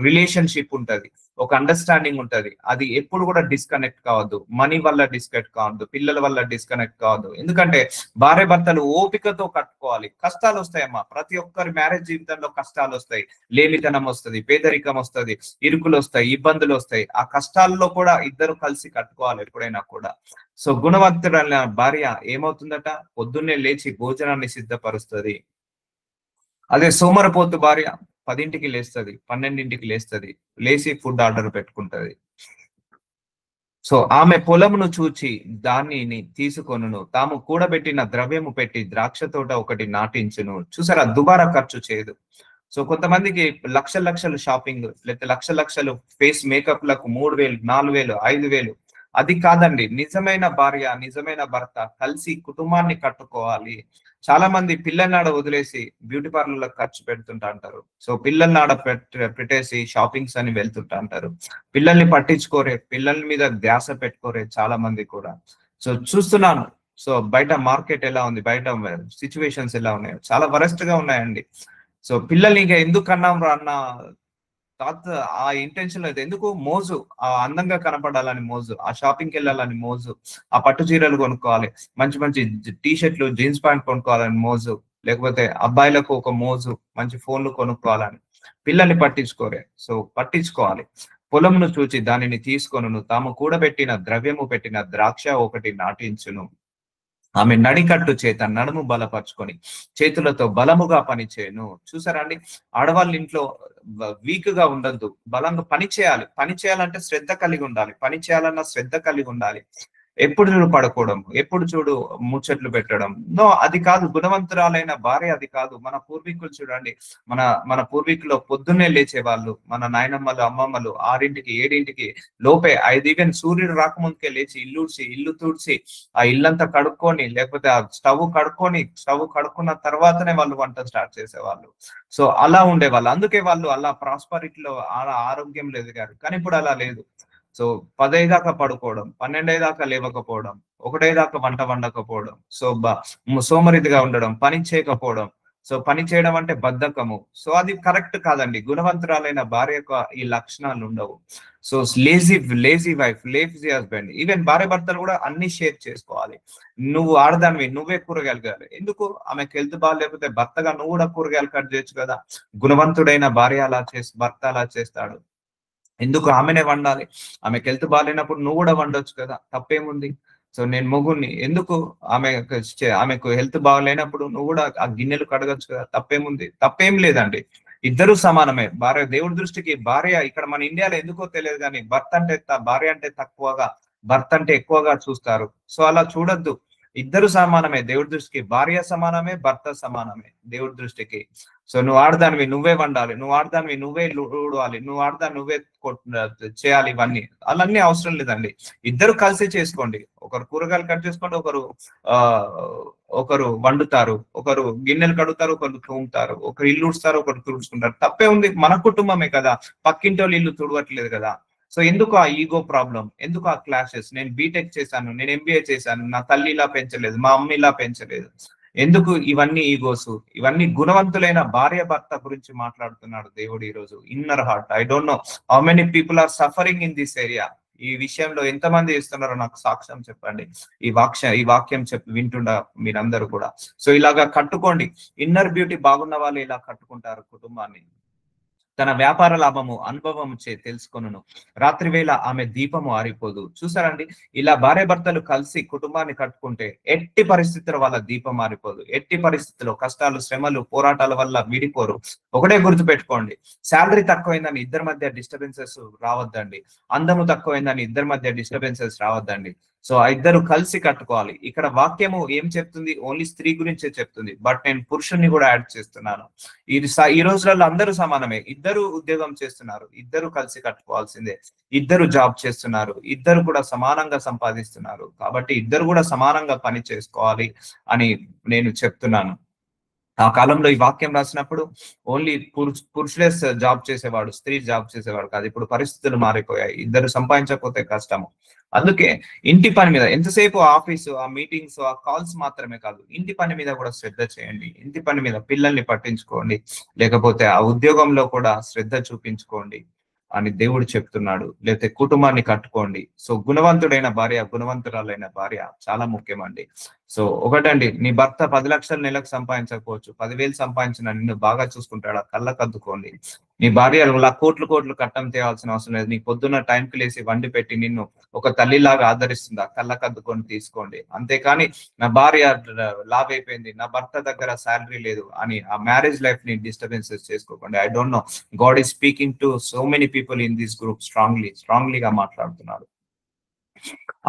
రిలేషన్షిప్ ఉంటది, ఒక అండర్స్టాండింగ్ ఉంటది. అది ఎప్పుడు కూడా డిస్కనెక్ట్ కావద్దు. మనీ వల్ల డిస్కనెక్ట్ కావద్దు, పిల్లల వల్ల డిస్కనెక్ట్ కావద్దు. ఎందుకంటే భార్య భర్తలు ఓపికతో కట్టుకోవాలి. కష్టాలు వస్తాయమ్మా, ప్రతి ఒక్కరి మ్యారేజ్ జీవితంలో కష్టాలు వస్తాయి. లేమితనం వస్తుంది, పేదరికం వస్తుంది, ఇరుకులు వస్తాయి, ఇబ్బందులు వస్తాయి. ఆ కష్టాల్లో కూడా ఇద్దరు కలిసి కట్టుకోవాలి ఎప్పుడైనా కూడా. సో గుణవంతుడైన భార్య ఏమవుతుందట, పొద్దున్నే లేచి భోజనాన్ని సిద్ధపరుస్తుంది. అదే సోమరపోతు భార్య 10ంటికి లేస్తుంది, 12ంటికి లేస్తుంది, లేచి ఫుడ్ ఆర్డర్ పెట్టుకుంటది. సో ఆమె పొలమును చూచి దానిని తీసుకొనును, తాము కూడబెట్టిన ద్రవ్యము పెట్టి ద్రాక్ష తోట ఒకటి నాటించును. చూసారా, దుబారా ఖర్చు చేయదు. సో కొంతమందికి లక్షలు షాపింగ్, లేకపోతే లక్షలు ఫేస్ మేకప్ లకు 3000, 4000, 5000. అది కాదండి. నిజమైన భార్య, నిజమైన భర్త కలిసి కుటుంబాన్ని కట్టుకోవాలి. చాలా మంది పిల్లల్నాడ వదిలేసి బ్యూటీ పార్లర్లకు ఖర్చు పెడుతుంటా అంటారు. సో పిల్లల్నాడ పెట్టేసి షాపింగ్స్ అని వెళ్తుంటా అంటారు. పిల్లల్ని పట్టించుకోరే, పిల్లల మీద ధ్యాస పెట్టుకోరే చాలా మంది కూడా. సో చూస్తున్నాను. సో బయట మార్కెట్ ఎలా ఉంది, బయట సిచ్యువేషన్స్ ఎలా ఉన్నాయి, చాలా వరస్ట్ గా ఉన్నాయండి. సో పిల్లల్ని ఇంకా ఎందుకు అన్నాం రా అన్న తాత ఆ ఇంటెన్షన్ లేదు. ఎందుకు మోజు, ఆ అందంగా కనపడాలని మోజు, ఆ షాపింగ్కి వెళ్ళాలని మోజు, ఆ పట్టు చీరలు కొనుక్కోవాలి, మంచి మంచి టీ షర్ట్లు, జీన్స్ ప్యాంట్ కొనుక్కోవాలని మోజు, లేకపోతే అబ్బాయిలకు ఒక మోజు, మంచి ఫోన్లు కొనుక్కోవాలని. పిల్లల్ని పట్టించుకోరే. సో పట్టించుకోవాలి. పొలమును చూచి దానిని తీసుకొనును, తాము కూడబెట్టిన ద్రవ్యము పెట్టిన ద్రాక్ష ఒకటి నాటించును. ఆమె నడికట్టు చేత నడుము బలపరుచుకొని చేతులతో బలముగా పనిచేయను. చూసారా అండి, ఆడవాళ్ళ ఇంట్లో వీక్ గా ఉండద్దు, బలంగా పని చేయాలి. పని చేయాలంటే శ్రద్ధ కలిగి ఉండాలి, పని చేయాలన్న శ్రద్ధ కలిగి ఉండాలి. ఎప్పుడు చూడు పడుకోవడం, ఎప్పుడు చూడు ముచ్చట్లు పెట్టడం, నో, అది కాదు. గుణవంతురాలైన భార్య అది కాదు. మన పూర్వీకులు చూడండి, మన మన పూర్వీకులు పొద్దున్నే లేచేవాళ్ళు. మన నాయనమ్మలు, అమ్మమ్మలు 6ంటికి, 7ంటికి లోపే, 5 ఈవెన్ సూర్యుడు రాకముందుకే లేచి ఇల్లు తుడిచి ఆ ఇల్లంతా కడుక్కొని, లేకపోతే ఆ స్టవ్ కడుక్కున్న తర్వాతనే వాళ్ళు వంట స్టార్ట్ చేసేవాళ్ళు. సో అలా ఉండేవాళ్ళు. అందుకే వాళ్ళు అలా ప్రాస్పరిటీలో అలా ఆరోగ్యం ఎదిగారు. కానీ ఇప్పుడు అలా లేదు. సో 10 దాకా పడుకోవడం, 12 దాకా లేవకపోవడం, 1 దాకా వంట వండకపోవడం, సో సోమరిదిగా ఉండడం, పని చేయకపోవడం. సో పని చేయడం అంటే బద్ధకము. సో అది కరెక్ట్ కాదండి. గుణవంతురాలైన భార్య యొక్క ఈ లక్షణాలు ఉండవు. So lazy wife, lazy husband, even భార్య భర్తలు కూడా అన్ని షేర్ చేసుకోవాలి. నువ్వు ఆడదానివి, నువ్వే కూరగాయలు కాదు. ఎందుకు, ఆమెకు హెల్త్ బాగాలేకపోతే భర్తగా నువ్వు కూడా కూరగాయలు కట్ చేయొచ్చు కదా. గుణవంతుడైన భార్య అలా భర్త అలా చేస్తాడు. ఎందుకు ఆమెనే వండాలి? ఆమెకు హెల్త్ బాగాలేనప్పుడు నువ్వు కూడా వండొచ్చు కదా, తప్పేముంది? సో నేను మొగుడిని, ఎందుకు ఆమెకు హెల్త్ బాగాలేనప్పుడు నువ్వు కూడా ఆ గిన్నెలు కడగొచ్చు కదా, తప్పేముంది? తప్పేం లేదండి. ఇద్దరు సమానమే. దేవుడి దృష్టికి భార్య, ఇక్కడ మన ఇండియాలో ఎందుకో తెలియదు కానీ భార్య అంటే తక్కువగా, భర్త అంటే ఎక్కువగా చూస్తారు. సో అలా చూడొద్దు. ఇద్దరు సమానమే దేవుడి దృష్టికి. భార్య సమానమే, భర్త సమానమే దేవుడి దృష్టికి. సో నువ్వు ఆడదానివి, నువ్వే వండాలి, నువ్వు ఆడదానివి, నువ్వే ఊడవాలి, నువ్వు ఆడదాన్ని నువ్వే చేయాలి. ఇవన్నీ అలాన్నీ అవసరం లేదండి. ఇద్దరు కలిసి చేసుకోండి. ఒకరు కూరగాయలు కట్ చేసుకోండి, ఒకరు వండుతారు, ఒకరు గిన్నెలు కడుగుతారు, ఒకరు తోముతారు, ఒకరు ఇల్లు ఉడుస్తారు, ఒకరు తుడుచుకుంటారు. తప్పే ఉంది. మన కుటుంబమే కదా, పక్కింటి వాళ్ళు ఇల్లు తుడవట్లేదు కదా. సో ఎందుకు ఆ ఈగో ప్రాబ్లం, ఎందుకు ఆ క్లాషెస్? నేను బీటెక్ చేశాను, నేను ఎంబీఏ చేశాను, నా తల్లి ఇలా పెంచలేదు, మా అమ్మ ఇలా పెంచలేదు. ఎందుకు ఇవన్నీ ఈగోస్? ఇవన్నీ గుణవంతులైన భార్య భర్త గురించి మాట్లాడుతున్నాడు దేవుడు ఈరోజు. Inner heart. I don't know how many people are suffering in this area. ఈ విషయంలో ఎంతమంది ఇస్తున్నారో నాకు సాక్ష్యం చెప్పండి. ఈ వాక్యం వింటుండ మీరందరూ కూడా. సో ఇలాగా కట్టుకోండి. ఇన్నర్ బ్యూటీ బాగున్న వాళ్ళు ఇలా కట్టుకుంటారు కుటుంబాన్ని. తన వ్యాపార లాభము అనుభవము చే తెలుసుకొనును. రాత్రి వేళ ఆమె దీపము ఆరిపోదు. చూసారండి, ఇలా భార్య భర్తలు కలిసి కుటుంబాన్ని కట్టుకుంటే ఎట్టి పరిస్థితుల్లో వాళ్ళ దీపం ఆరిపోదు. ఎట్టి పరిస్థితుల్లో కష్టాలు, శ్రమలు, పోరాటాల వల్ల విడిపోరు. ఒకటే గుర్తు పెట్టుకోండి, శాలరీ తక్కువైందని ఇద్దరి మధ్య డిస్టర్బెన్సెస్ రావద్దండి. అందము తక్కువైందని ఇద్దరి మధ్య డిస్టర్బెన్సెస్ రావద్దండి. సో ఆ ఇద్దరు కలిసి కట్టుకోవాలి. ఇక్కడ వాక్యము ఏం చెప్తుంది? ఓన్లీ స్త్రీ గురించే చెప్తుంది, బట్ నేను పురుషుణ్ణి కూడా యాడ్ చేస్తున్నాను. ఈ రోజులలో అందరూ సమానమే. ఇద్దరు ఉద్యోగం చేస్తున్నారు, ఇద్దరు కలిసి కట్టుకోవాల్సిందే. ఇద్దరు జాబ్ చేస్తున్నారు, ఇద్దరు కూడా సమానంగా సంపాదిస్తున్నారు. కాబట్టి ఇద్దరు కూడా సమానంగా పని చేసుకోవాలి అని నేను చెప్తున్నాను. ఆ కాలంలో ఈ వాక్యం రాసినప్పుడు ఓన్లీ పురుషులే జాబ్ చేసేవాడు, స్త్రీ జాబ్ చేసేవాడు కాదు. ఇప్పుడు పరిస్థితులు మారిపోయాయి. ఇద్దరు సంపాదించకపోతే కష్టము. అందుకే ఇంటి పని మీద ఎంతసేపు ఆఫీసు, ఆ మీటింగ్స్, ఆ కాల్స్ మాత్రమే కాదు, ఇంటి పని మీద కూడా శ్రద్ధ చేయండి. ఇంటి పని మీద పిల్లల్ని పట్టించుకోండి, లేకపోతే ఆ ఉద్యోగంలో కూడా శ్రద్ధ చూపించుకోండి అని దేవుడు చెప్తున్నాడు. లేకపోతే కుటుంబాన్ని కట్టుకోండి. సో గుణవంతుడైన భార్య, గుణవంతురాలైన భార్య చాలా ముఖ్యమండి. సో ఒకటండి, నీ భర్త 10 లక్షలు నెలకు సంపాదించకపోవచ్చు, 10,000 సంపాదించిన నిన్ను బాగా చూసుకుంటాడా? కళ్ళకద్దుకోండి. నీ భార్య కోట్లు కట్టం తేవాల్సిన అవసరం లేదు. నీ పొద్దున్న టైంకి లేసి వండి పెట్టి నిన్ను ఒక తల్లిలాగా ఆదరిస్తుందా? కళ్ళకద్దుకొని తీసుకోండి. అంతేకాని నా భార్య లావ్ అయిపోయింది, నా భర్త దగ్గర శాలరీ లేదు అని ఆ మ్యారేజ్ లైఫ్ ని డిస్టర్బెన్సెస్ చేసుకోకండి. I don't know, God is speaking to so many people in this group. స్ట్రాంగ్లీగా మాట్లాడుతున్నాడు.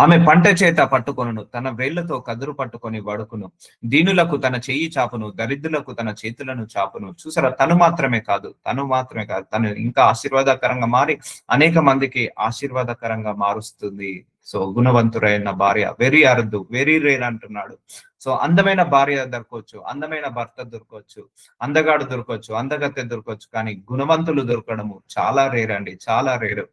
ఆమె పంట చేత పట్టుకొనును, తన వేళ్లతో కదురు పట్టుకొని వడుకును. దీనులకు తన చెయ్యి చాపును, దరిద్రులకు తన చేతులను చాపును. చూసారా, తను మాత్రమే కాదు, తను ఇంకా ఆశీర్వాదకరంగా మారి అనేక మందికి ఆశీర్వాదకరంగా మారుస్తుంది. సో గుణవంతురైన భార్య వెరీ అరుదు, వెరీ రేర్ అంటున్నాడు. సో అందమైన భార్య దొరకవచ్చు, అందమైన భర్త దొరకవచ్చు, అందగాడు దొరకవచ్చు, అందగత్తె దొరకవచ్చు, కానీ గుణవంతులు దొరకడము చాలా రేర్ అండి, చాలా రేరు.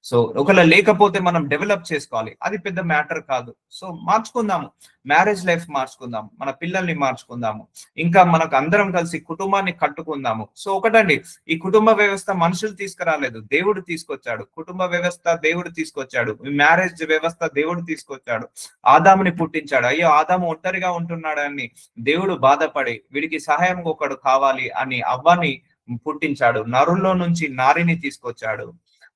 సో ఒకవేళ లేకపోతే మనం డెవలప్ చేసుకోవాలి, అది పెద్ద మ్యాటర్ కాదు. సో మార్చుకుందాము, మ్యారేజ్ లైఫ్ మార్చుకుందాం, మన పిల్లల్ని మార్చుకుందాము, ఇంకా మనకు అందరం కలిసి కుటుంబాన్ని కట్టుకుందాము. సో ఒకటండి, ఈ కుటుంబ వ్యవస్థ మనుషులు తీసుకురాలేదు, దేవుడు తీసుకొచ్చాడు. కుటుంబ వ్యవస్థ దేవుడు తీసుకొచ్చాడు, మ్యారేజ్ వ్యవస్థ దేవుడు తీసుకొచ్చాడు. ఆదాముని పుట్టించాడు. అయ్యో ఆదాము ఒంటరిగా ఉంటున్నాడని దేవుడు బాధపడి వీడికి సహాయం ఒకడు కావాలి అని అవ్వని పుట్టించాడు. నరుల్లో నుంచి నారిని తీసుకొచ్చాడు.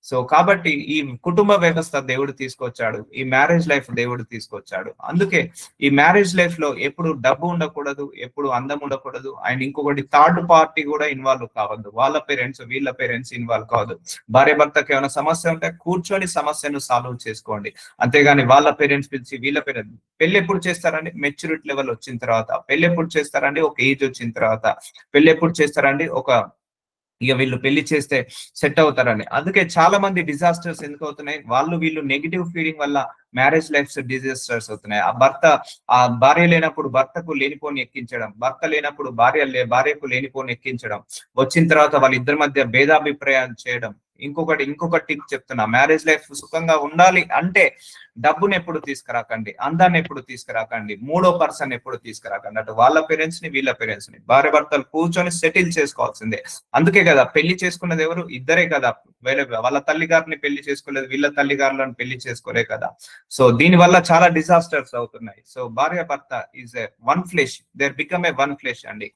సో కాబట్టి ఈ కుటుంబ వ్యవస్థ దేవుడు తీసుకొచ్చాడు, ఈ మ్యారేజ్ లైఫ్ దేవుడు తీసుకొచ్చాడు. అందుకే ఈ మ్యారేజ్ లైఫ్ లో ఎప్పుడు డబ్బు ఉండకూడదు, ఎప్పుడు అందం ఉండకూడదు. అండ్ ఇంకొకటి, థర్డ్ పార్టీ కూడా ఇన్వాల్వ్ కావద్దు. వాళ్ళ పేరెంట్స్, వీళ్ళ పేరెంట్స్ ఇన్వాల్వ్ కావద్దు. భార్య భర్తకి ఏమైనా సమస్య ఉంటే కూర్చొని సమస్యను సాల్వ్ చేసుకోండి. అంతేగాని వాళ్ళ పేరెంట్స్ పిలిచి వీళ్ళ పేరెంట్స్, పెళ్లి ఎప్పుడు చేస్తారండి? మెచ్యూరిటీ లెవెల్ వచ్చిన తర్వాత. పెళ్లి ఎప్పుడు చేస్తారండి? ఒక ఏజ్ వచ్చిన తర్వాత. పెళ్లి ఎప్పుడు చేస్తారండి? ఇక వీళ్ళు పెళ్లి చేస్తే సెట్ అవుతారని. అందుకే చాలా మంది డిజాస్టర్స్ ఎందుకు అవుతున్నాయి? వీళ్ళు నెగిటివ్ ఫీలింగ్ వల్ల మ్యారేజ్ లైఫ్స్ డిజాస్టర్స్ అవుతున్నాయి. ఆ భార్య లేనప్పుడు భర్తకు లేనిపోని ఎక్కించడం, భర్త లేనప్పుడు భార్యకు లేనిపోని ఎక్కించడం, వచ్చిన తర్వాత వాళ్ళిద్దరి మధ్య భేదాభిప్రాయాలు చేయడం. ఇంకొక టిప్ చెప్తున్నా, మ్యారేజ్ లైఫ్ సుఖంగా ఉండాలి అంటే డబ్బుని ఎప్పుడు తీసుకురాకండి, అందాన్ని ఎప్పుడు తీసుకురాకండి, మూడో పర్సన్ ఎప్పుడు తీసుకురాకండి. అటు వాళ్ళ పేరెంట్స్ ని, వీళ్ళ పేరెంట్స్ ని, భార్య భర్తలు కూర్చొని సెటిల్ చేసుకోవాల్సిందే. అందుకే కదా పెళ్లి చేసుకున్నది ఎవరు? ఇద్దరే కదా. వాళ్ళ తల్లి గారిని పెళ్లి చేసుకోలేదు, వీళ్ళ తల్లి గారులను పెళ్లి చేసుకోలే కదా. సో దీని వల్ల చాలా డిజాస్టర్స్ అవుతున్నాయి. సో భార్య భర్త is a one flesh, there become a one flesh అండి.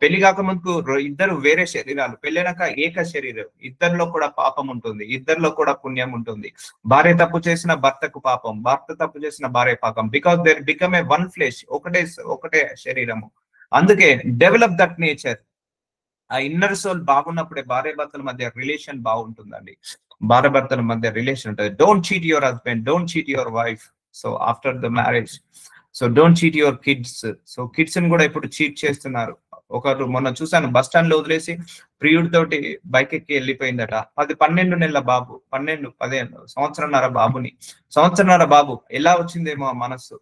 పెళ్లి కాకముందుకు ఇద్దరు వేరే శరీరాలు, పెళ్ళైనాక ఏక శరీరం. ఇద్దరిలో కూడా పాపం ఉంటుంది, ఇద్దరిలో కూడా పుణ్యం ఉంటుంది. భార్య తప్పు చేసిన భర్తకు పాపం, భర్త తప్పు చేసిన భార్య పాపం. Because there become a one flesh, ఒకటే శరీరము. అందుకే డెవలప్ దట్ నేచర్. ఆ ఇన్నర్ సోల్ బాగున్నప్పుడే భార్య భర్తల మధ్య రిలేషన్ బాగుంటుందండి. భార్య భర్తల మధ్య రిలేషన్ ఉంటుంది. Don't cheat your husband, don't cheat your wife. So after the marriage, so don't cheat your kids. So kids ని కూడా ఇప్పుడు చీట్ చేస్తున్నారు. ఒకరు మొన్న చూసాను, బస్ స్టాండ్ లో వదిలేసి ప్రియుడి తోటి బైక్ ఎక్కి వెళ్ళిపోయిందట. 12 నెలల బాబు, 15 సంవత్సరంన్నర బాబు. ఎలా వచ్చిందేమో ఆ మనస్సు.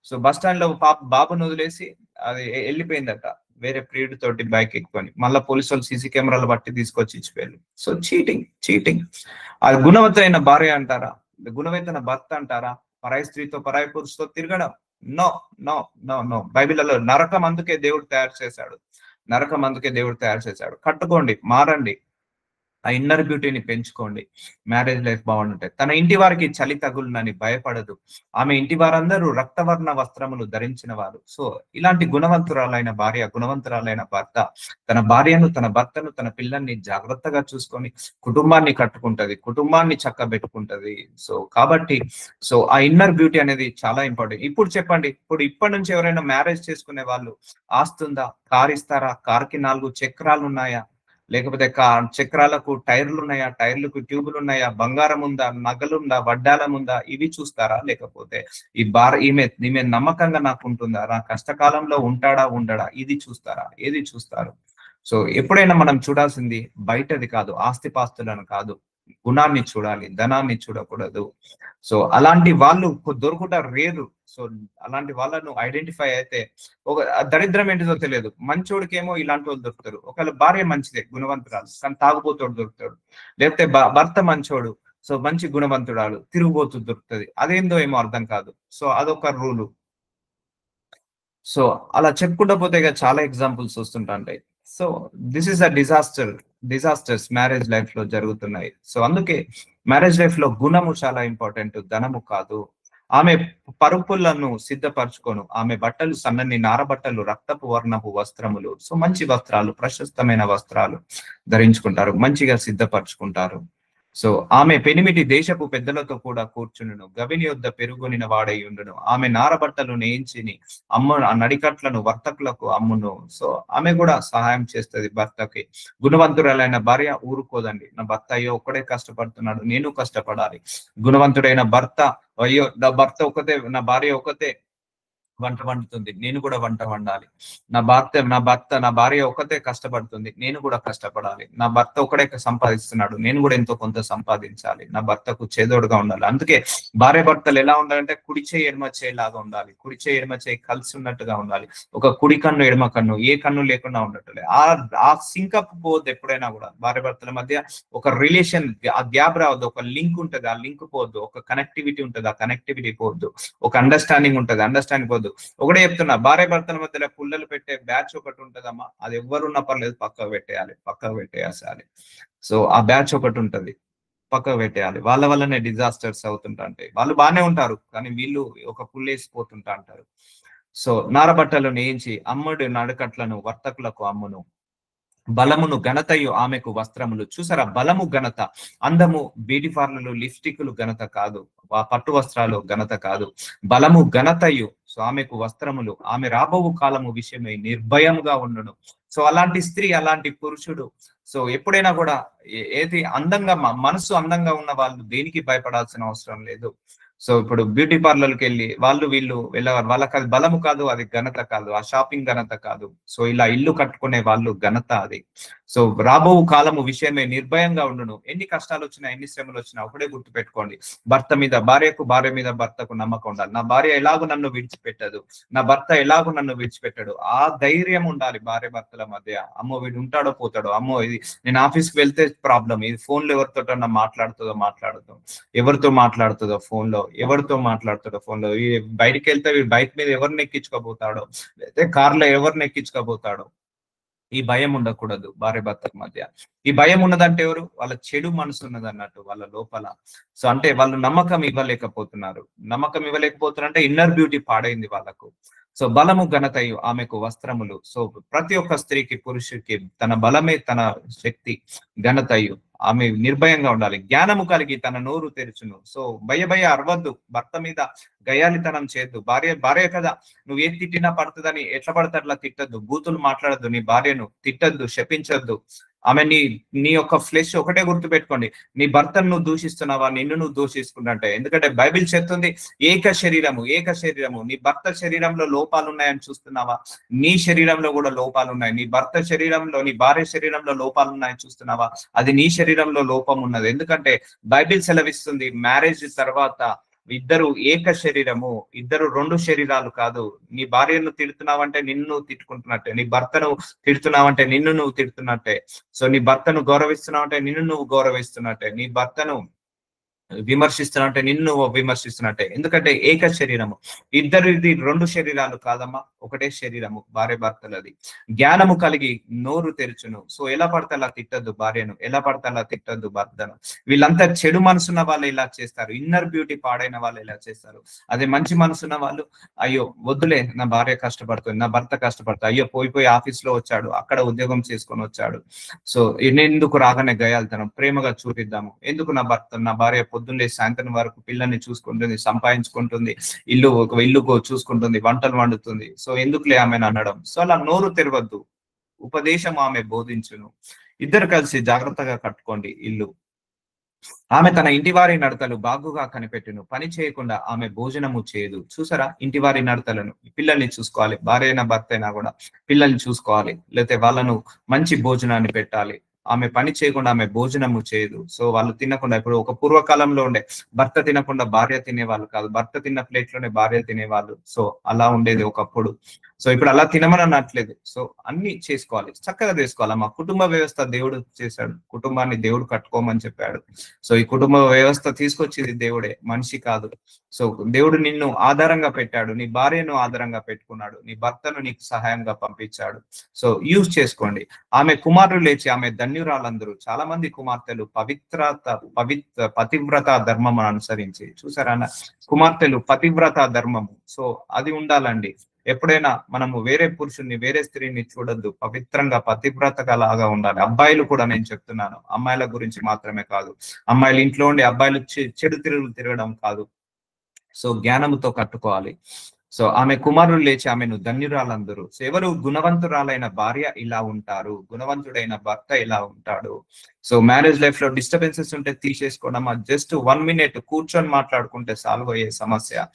సో బస్ స్టాండ్ లో బాబుని వదిలేసి అది వెళ్ళిపోయిందట, వేరే ప్రియుడి తోటి బైక్ ఎక్కుకొని. మళ్ళీ పోలీసు వాళ్ళు సీసీ కెమెరాలు బట్టి తీసుకొచ్చి ఇచ్చిపోయారు. So cheating. అది గుణవంతమైన భార్య అంటారా? గుణవంతమైన భర్త అంటారా? పరాయి స్త్రీతో, పరాయి పురుషుతో తిరగడం. No no no no. బైబిల్లో నరకం అందుకే దేవుడు తయారు చేశాడు. నరకం అందుకే దేవుడు తయారు చేశాడు. కట్టుకోండి, మారండి, ఆ ఇన్నర్ బ్యూటీని పెంచుకోండి. మ్యారేజ్ లైఫ్ బాగుంటాయి. తన ఇంటి వారికి చలి తగులునని భయపడదు. ఆమె ఇంటి వారందరూ రక్తవర్ణ వస్త్రములు ధరించిన వారు. సో ఇలాంటి గుణవంతురాలైన భార్య, గుణవంతురాలైన భర్త తన భార్యను, తన భర్తను, తన పిల్లల్ని జాగ్రత్తగా చూసుకొని కుటుంబాన్ని కట్టుకుంటది, కుటుంబాన్ని చక్కబెట్టుకుంటది. సో కాబట్టి ఆ ఇన్నర్ బ్యూటీ అనేది చాలా ఇంపార్టెంట్. ఇప్పుడు చెప్పండి, ఇప్పటి నుంచి ఎవరైనా మ్యారేజ్ చేసుకునే వాళ్ళు ఆస్తుందా? కార్ ఇస్తారా? కార్కి 4 చక్రాలు ఉన్నాయా? లేకపోతే చక్రాలకు టైర్లు ఉన్నాయా? టైర్లకు ట్యూబులు ఉన్నాయా? బంగారం ఉందా? నగలుందా? వడ్డాలం ఉందా? ఇవి చూస్తారా? లేకపోతే ఈమె నమ్మకంగా నాకు ఉంటుందా? నా కష్టకాలంలో ఉంటాడా ఉండడా? ఇది చూస్తారా? ఏది చూస్తారు? సో ఎప్పుడైనా మనం చూడాల్సింది బయటది కాదు, ఆస్తిపాస్తులను కాదు, గుణాన్ని చూడాలి, ధనాన్ని చూడకూడదు. సో అలాంటి వాళ్ళు దొరుకుట రేరు. సో అలాంటి వాళ్ళను ఐడెంటిఫై అయితే, ఒక దరిద్రం ఏంటిదో తెలియదు. మంచోడికేమో ఇలాంటి వాళ్ళు దొరుకుతారు. ఒకవేళ భార్య మంచిదే, గుణవంతురాలు, కానీ తాగుబోతోడు దొరుకుతాడు. లేకపోతే భర్త మంచోడు, సో మంచి గుణవంతురాలు, తిరుగుబోతు దొరుకుతుంది. అదేందో ఏమో అర్థం కాదు. సో అదొక రూలు. సో అలా చెప్పుకుంటూ పోతే ఇక చాలా ఎగ్జాంపుల్స్ వస్తుంటాయి. So this is a disasters marriage life లో జరుగుతున్నాయి. సో అందుకే మ్యారేజ్ లైఫ్ లో గుణము చాలా ఇంపార్టెంట్, ధనము కాదు. ఆమె పరుపులను సిద్ధపరచుకోను, ఆమె బట్టలు సన్నని నారబట్టలు, రక్తపు వర్ణపు వస్త్రములు. సో మంచి వస్త్రాలు, ప్రశస్తమైన వస్త్రాలు ధరించుకుంటారు, మంచిగా సిద్ధపరచుకుంటారు. సో ఆమె పెనిమిటి దేశపు పెద్దలతో కూడా కూర్చును, గవిని యొద్ద పెరుగునిన వాడై ఉండును. ఆమె నారబట్టలు నేయించిని ఆ నడికట్లను వర్తకులకు అమ్మును. సో ఆమె కూడా సహాయం చేస్తుంది భర్తకి. గుణవంతురాలైన భార్య ఊరుకోదండి. నా భర్త అయ్యో ఒక్కడే కష్టపడుతున్నాడు, నేను కష్టపడాలి. గుణవంతుడైన భర్త, అయ్యో నా భర్త ఒకతే, నా భార్య ఒకతే వంట వండుతుంది, నేను కూడా వంట వండాలి. నా భార్య ఒకతే కష్టపడుతుంది, నేను కూడా కష్టపడాలి. నా భర్త ఒకడే సంపాదిస్తున్నాడు, నేను కూడా ఎంతో కొంత సంపాదించాలి. నా భర్తకు చేదోడుగా ఉండాలి. అందుకే భార్య భర్తలు ఎలా ఉండాలంటే కుడి చేయి ఎడమ చేయి లాగా ఉండాలి. కుడి చేయి ఎడమ చేయి కలిసి ఉన్నట్టుగా ఉండాలి. ఒక కుడి కన్ను ఎడమ కన్ను, ఏ కన్ను లేకుండా ఉన్నట్టు. ఆ సింకప్ పోవద్దు. ఎప్పుడైనా కూడా భార్య భర్తల మధ్య ఒక రిలేషన్, ఆ గ్యాప్ రావద్దు. ఒక లింక్ ఉంటుంది, ఆ లింక్ పోవద్దు. ఒక కనెక్టివిటీ ఉంటుంది, ఆ కనెక్టివిటీ పోవద్దు. ఒక అండర్స్టాండింగ్ ఉంటుంది, అండర్స్టాండింగ్ పోవద్దు. ఒకటే చెప్తున్నా, భార్య భర్తల మధ్యలో పుల్లలు పెట్టే బ్యాచ్ ఒకటి ఉంటదమ్మా. అది ఎవరున్నా పర్లేదు, పక్కకు పెట్టేయాలి. సో ఆ బ్యాచ్ ఒకటి ఉంటది, పక్కకు పెట్టేయాలి. వాళ్ళ వల్లనే డిజాస్టర్స్ అవుతుంటాయి. వాళ్ళు బాగానే ఉంటారు, కానీ వీళ్ళు ఒక పుల్లేసిపోతుంటా అంటారు. సో నారబట్టలు నేయించి అమ్ముడు నడుకట్లను వర్తకులకు అమ్మును. బలమును ఘనతయు ఆమెకు వస్త్రములు. చూసారా, బలము ఘనత, అందము, బ్యూటీ పార్లర్లు, లిప్స్టిక్లు ఘనత కాదు, పట్టు వస్త్రాలు ఘనత కాదు. బలము ఘనతయు సో ఆమెకు వస్త్రములు. ఆమె రాబోవు కాలము విషయమై నిర్భయముగా ఉండును. సో అలాంటి స్త్రీ, అలాంటి పురుషుడు, సో ఎప్పుడైనా కూడా ఏది అందంగా, మనసు అందంగా ఉన్న వాళ్ళు దేనికి భయపడాల్సిన అవసరం లేదు. సో ఇప్పుడు బ్యూటీ పార్లర్కి వెళ్ళి వీళ్ళు వెళ్ళేవారు, వాళ్ళకి అది బలము కాదు, అది ఘనత కాదు, ఆ షాపింగ్ ఘనత కాదు. సో ఇలా ఇల్లు కట్టుకునే వాళ్ళు ఘనత అది. సో రాబో కాలము విషయమే నిర్భయంగా ఉండును. ఎన్ని కష్టాలు వచ్చినా, ఎన్ని శ్రమలు వచ్చినా ఒకటే గుర్తు పెట్టుకోండి, భర్త మీద భార్యకు, భార్య మీద భర్తకు నమ్మకం ఉండాలి. నా భార్య ఎలాగో నన్ను విడిచిపెట్టదు, నా భర్త ఎలాగో నన్ను విడిచిపెట్టడు. ఆ ధైర్యం ఉండాలి భార్య భర్తల మధ్య. అమ్మో వీడు ఉంటాడో పోతాడో, అమ్మో ఇది నేను ఆఫీస్కి వెళ్తే ప్రాబ్లం, ఇది ఫోన్లో ఎవరితో ఎవరితో మాట్లాడుతుందో ఫోన్ లో బయటికి వెళ్తే బైక్ మీద ఎవరిని ఎక్కించుకోబోతాడో, లేకపోతే కార్లో ఎవరిని ఎక్కించుకోబోతాడో. ఈ భయం ఉండకూడదు భార్య భర్తల మధ్య. ఈ భయం ఉన్నదంటే ఎవరు? వాళ్ళ చెడు మనసు ఉన్నది అన్నట్టు వాళ్ళ లోపల. సో అంటే వాళ్ళు నమ్మకం ఇవ్వలేకపోతున్నారంటే ఇన్నర్ బ్యూటీ పాడైంది వాళ్ళకు. సో బలము ఘనతయు ఆమెకు వస్త్రములు. సో ప్రతి ఒక్క స్త్రీకి, పురుషుడికి తన బలమే తన శక్తి, ఘనతయు. ఆమె నిర్భయంగా ఉండాలి. జ్ఞానము కలిగి తన నోరు తెరుచును. సో భయ అరవద్దు, భర్త మీద గయాలితనం చేయొద్దు. భార్య కదా, నువ్వు ఏది తిట్టినా పడుతుందని ఎట్లా పడితే అట్లా తిట్టద్దు, బూతులు మాట్లాడద్దు, నీ భార్యను తిట్టద్దు, శపించద్దు. ఆమె నీ యొక్క ఫ్లెష్ ఒకటే గుర్తు పెట్టుకోండి, నీ భర్తను నువ్వు దూషిస్తున్నావా, నిన్ను నువ్వు దూషిస్తున్నట్టే. ఎందుకంటే బైబిల్ చెప్తుంది ఏక శరీరము. నీ భర్త శరీరంలో లోపాలు ఉన్నాయని చూస్తున్నావా? నీ శరీరంలో కూడా లోపాలు ఉన్నాయి. నీ భర్త శరీరంలో, నీ భార్య శరీరంలో లోపాలు ఉన్నాయని చూస్తున్నావా? అది నీ శరీరంలో లోపం ఉన్నది. ఎందుకంటే బైబిల్ సెలవిస్తుంది, మ్యారేజ్ తర్వాత ఇద్దరు ఏక శరీరము, ఇద్దరు రెండు శరీరాలు కాదు. నీ భార్యను తిడుతున్నావంటే నిన్ను తిట్టుకుంటున్నట్టే, నీ భర్తను తిడుతున్నావంటే నిన్ను నువ్వు తిడుతున్నట్టే. సో నీ భర్తను గౌరవిస్తున్నావంటే నిన్ను నువ్వు గౌరవిస్తున్నట్టే. నీ భర్తను విమర్శిస్తున్నట్టే నిన్ను విమర్శిస్తున్నట్టే. ఎందుకంటే ఏక శరీరము, ఇద్దరిది 2 శరీరాలు కాదమ్మా, ఒకటే శరీరము భార్య భర్తలది. జ్ఞానము కలిగి నోరు తెరుచును. సో ఎలా పడితే అలా తిట్టద్దు భార్యను, ఎలా పడితే అలా తిట్టద్దు భర్తను. వీళ్ళంతా చెడు మనసున్న వాళ్ళు ఇలా చేస్తారు, ఇన్నర్ బ్యూటీ పాడైన వాళ్ళు ఇలా చేస్తారు. అదే మంచి మనసున్న వాళ్ళు, అయ్యో వద్దులే నా భార్య కష్టపడుతుంది, నా భర్త కష్టపడుతుంది, అయ్యో పోయి ఆఫీస్ లో వచ్చాడు, అక్కడ ఉద్యోగం చేసుకొని వచ్చాడు, సో ఎందుకు రాగానే గయాల్తనం, ప్రేమగా చూపిద్దాము. ఎందుకు నా భార్య పొద్దున్నే సాయంత్రం వరకు పిల్లల్ని చూసుకుంటుంది, సంపాదించుకుంటుంది, ఇల్లు చూసుకుంటుంది, వంటలు వండుతుంది, సో ఎందుకులే ఆమెను అనడం. సో అలా నోరు తెరవద్దు, ఉపదేశం ఆమె బోధించును. ఇద్దరు కలిసి జాగ్రత్తగా కట్టుకోండి ఇల్లు. ఆమె తన ఇంటివారి నడతలు బాగుగా కనిపెట్టును, పని చేయకుండా ఆమె భోజనము చేయదు. చూసారా ఇంటివారి నడతలను, పిల్లల్ని చూసుకోవాలి, భార్య అయినా భర్త అయినా కూడా పిల్లల్ని చూసుకోవాలి, లేకపోతే వాళ్ళను మంచి భోజనాన్ని పెట్టాలి. ఆమె పని చేయకుండా ఆమె భోజనము చేయదు. సో వాళ్ళు తినకుండా, ఇప్పుడు ఒక పూర్వకాలంలో ఉండే భర్త తినకుండా భార్య తినేవాళ్ళు కాదు, భర్త తిన్న ప్లేట్ లోనే భార్య తినేవాళ్ళు. సో అలా ఉండేది ఒకప్పుడు. సో ఇప్పుడు అలా తినమని అనట్లేదు. సో అన్ని చేసుకోవాలి, చక్కగా చేసుకోవాలి. మా కుటుంబ వ్యవస్థ దేవుడు చేశాడు, కుటుంబాన్ని దేవుడు కట్టుకోమని చెప్పాడు. సో ఈ కుటుంబ వ్యవస్థ తీసుకొచ్చేది దేవుడే, మనిషి కాదు. సో దేవుడు నిన్ను ఆధారంగా పెట్టాడు, నీ భార్యను ఆధారంగా పెట్టుకున్నాడు, నీ భర్తను నీకు సహాయంగా పంపించాడు. సో యూజ్ చేసుకోండి. ఆమె కుమారులు లేచి, ఆమె ధన్యురాలందరూ, చాలా మంది కుమార్తెలు పతివ్రత ధర్మం అనుసరించి, చూసారా కుమార్తెలు పతివ్రత ధర్మము. సో అది ఉండాలండి. ఎప్పుడైనా మనము వేరే పురుషుణ్ణి, వేరే స్త్రీని చూడొద్దు, పవిత్రంగా పతివ్రతగా లాగా ఉండాలి. అబ్బాయిలు కూడా నేను చెప్తున్నాను, అమ్మాయిల గురించి మాత్రమే కాదు. అమ్మాయిలు ఇంట్లో ఉండి అబ్బాయిలు చెడు తిరగడం కాదు. సో జ్ఞానముతో కట్టుకోవాలి. సో ఆమె కుమారులు లేచి ఆమెను ధన్యురాలందరూ. సో ఎవరు? గుణవంతురాలైన భార్య ఇలా ఉంటారు, గుణవంతుడైన భర్త ఇలా ఉంటాడు. సో మ్యారేజ్ లైఫ్ లో డిస్టర్బెన్సెస్ ఉంటే తీసేసుకోవడం, జస్ట్ 1 minute కూర్చొని మాట్లాడుకుంటే సాల్వ్ అయ్యే సమస్య.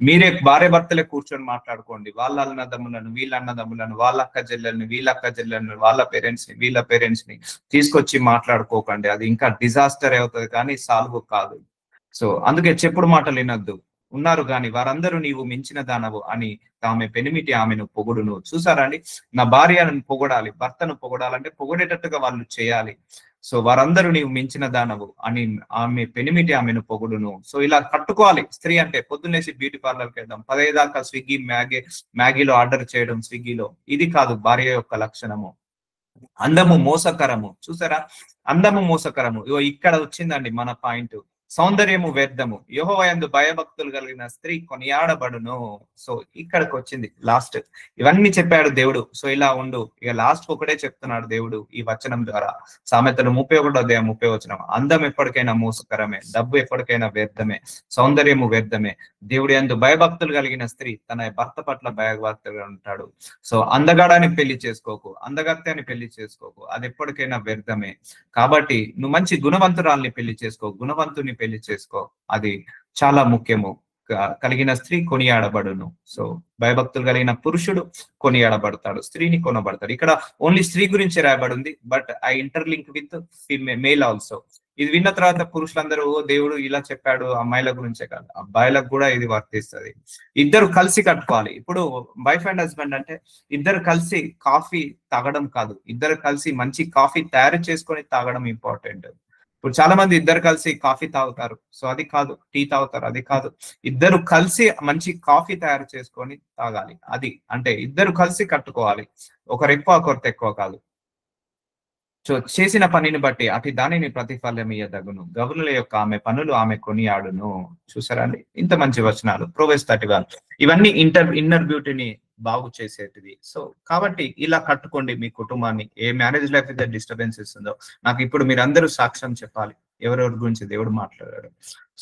మీరే భార్య భర్తలే కూర్చొని మాట్లాడుకోండి, వాళ్ళ అన్నదమ్ములను, వీళ్ళ అన్నదమ్ములను, వాళ్ళ అక్క చెల్లెల్ని, వీళ్ళ అక్క చెల్లెలను, వాళ్ళ పేరెంట్స్ ని, వీళ్ళ పేరెంట్స్ ని తీసుకొచ్చి మాట్లాడుకోకండి. అది ఇంకా డిజాస్టర్ అవుతుంది కానీ సాల్వ్ కాదు. సో అందుకే చెప్పుడు మాటలు వినొద్దు. ఉన్నారు గాని వారందరూ నీవు మించిన దానవు అని ఆమె పెనిమిటి ఆమెను పొగుడును. చూసారా అండి, నా భార్యను పొగడాలి, భర్తను పొగడాలంటే పొగడేటట్టుగా వాళ్ళు చేయాలి. సో వారందరూ నీవు మించిన దానవు అని ఆమె పెనిమిటి ఆమెను పొగుడును. సో ఇలా కట్టుకోవాలి. స్త్రీ అంటే పొద్దున్నేసి బ్యూటీ పార్లర్కి వెళ్దాం, 15 దాకా స్విగ్గీ మ్యాగీలో ఆర్డర్ చేయడం, స్విగ్గీలో, ఇది కాదు భార్య యొక్క లక్షణము. అందము మోసకరము. చూసారా, అందము మోసకరము. ఇగో ఇక్కడ వచ్చిందండి మన పాయింట్. సౌందర్యము వ్యర్థము, యెహోవా యందు భయభక్తులు కలిగిన స్త్రీ కొనియాడబడును. సో ఇక్కడికి వచ్చింది లాస్ట్. ఇవన్నీ చెప్పాడు దేవుడు. సో ఇలా ఉండు. ఇక లాస్ట్ ఒకటే చెప్తున్నాడు దేవుడు ఈ వచనం ద్వారా. సామెతలు 31:30. అందం ఎప్పటికైనా మోసకరమే, డబ్బు ఎప్పటికైనా వ్యర్థమే, సౌందర్యము వ్యర్థమే. దేవుడి యందు భయభక్తులు కలిగిన స్త్రీ తన భర్త పట్ల భయభక్తులుగా ఉంటాడు. సో అందగాడాన్ని పెళ్లి చేసుకోకు, అందగత్తెని పెళ్లి చేసుకోకు, అది ఎప్పటికైనా వ్యర్థమే. కాబట్టి నువ్వు మంచి గుణవంతురాల్ని పెళ్లి చేసుకో, గుణవంతుని పెళ్లి చేసుకో, అది చాలా ముఖ్యము. కలిగిన స్త్రీ కొనియాడబడును. సో భయభక్తులు కలిగిన పురుషుడు కొనియాడబడతాడు, స్త్రీని కొనబడతాడు. ఇక్కడ ఓన్లీ స్త్రీ గురించి రాయబడింది, but I interlink with male also. ఇది విన్న తర్వాత పురుషులందరూ దేవుడు ఇలా చెప్పాడు అమ్మాయిల గురించే కాదు, అబ్బాయిలకు కూడా ఇది వర్తిస్తుంది. ఇద్దరు కలిసి కట్టుకోవాలి. ఇప్పుడు వైఫ్ అండ్ హస్బెండ్ అంటే ఇద్దరు కలిసి కాఫీ తాగడం కాదు, ఇద్దరు కలిసి మంచి కాఫీ తయారు చేసుకొని తాగడం ఇంపార్టెంట్. ఇప్పుడు చాలా మంది ఇద్దరు కలిసి కాఫీ తాగుతారు, సో అది కాదు. టీ తాగుతారు, అది కాదు. ఇద్దరు కలిసి మంచి కాఫీ తయారు చేసుకొని తాగాలి. అది అంటే ఇద్దరు కలిసి కట్టుకోవాలి, ఒకరు ఎక్కువ ఒకరు తక్కువ కాదు. సో చేసిన పనిని బట్టి అటు దానిని ప్రతిఫలం ఇయ్యదగును, గౌరుల యొక్క ఆమె పనులు ఆమె కొనియాడును. చూసారా అండి, ఇంత మంచి వచనాలు. Proverbs 31. ఇవన్నీ ఇన్నర్ బ్యూటీని బాగు చేసేటిది. సో కాబట్టి ఇలా కట్టుకోండి మీ కుటుంబాన్ని. ఏ మ్యారేజ్ లైఫ్ అయితే డిస్టర్బెన్సెస్ ఉందో, నాకు ఇప్పుడు మీరు అందరూ సాక్ష్యం చెప్పాలి ఎవరెవరి గురించి దేవుడు మాట్లాడారు.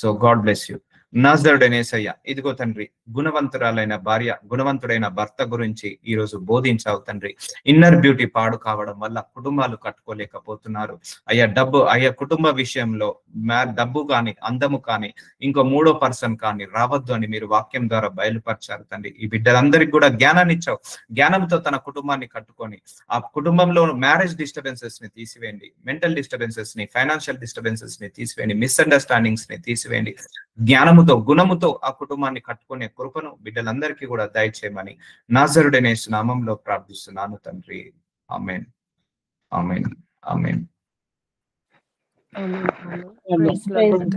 So God bless you. నజరుడైన యేసయ్య, ఇదిగో తండ్రి, గుణవంతురాలైన భార్య, గుణవంతుడైన భర్త గురించి ఈ రోజు బోధించావు తండ్రి. ఇన్నర్ బ్యూటీ పాడు కావడం వల్ల కుటుంబాలు కట్టుకోలేకపోతున్నారు అయ్యా కుటుంబ విషయంలో డబ్బు కానీ, అందము కానీ, ఇంకో మూడో పర్సన్ కానీ రావద్దు అని మీరు వాక్యం ద్వారా బయలుపరిచారు తండ్రి. ఈ బిడ్డలందరికీ కూడా జ్ఞానాన్ని ఇచ్చావు. జ్ఞానంతో తన కుటుంబాన్ని కట్టుకొని ఆ కుటుంబంలో మ్యారేజ్ డిస్టర్బెన్సెస్ ని తీసివేయండి, మెంటల్ డిస్టర్బెన్సెస్ ని, ఫైనాన్షియల్ డిస్టర్బెన్సెస్ ని తీసివేయండి, మిస్అండర్స్టాండింగ్స్ ని తీసివేయండి. జ్ఞానముతో, గుణముతో ఆ కుటుంబాన్ని కట్టుకునే కృపను బిడ్డలందరికీ కూడా దయచేయమని నాజరుడైన యేసు నామములో ప్రార్థిస్తున్నాను తండ్రి. ఆమేన్, ఆమేన్, ఆమేన్. Amen. Praise the Lord.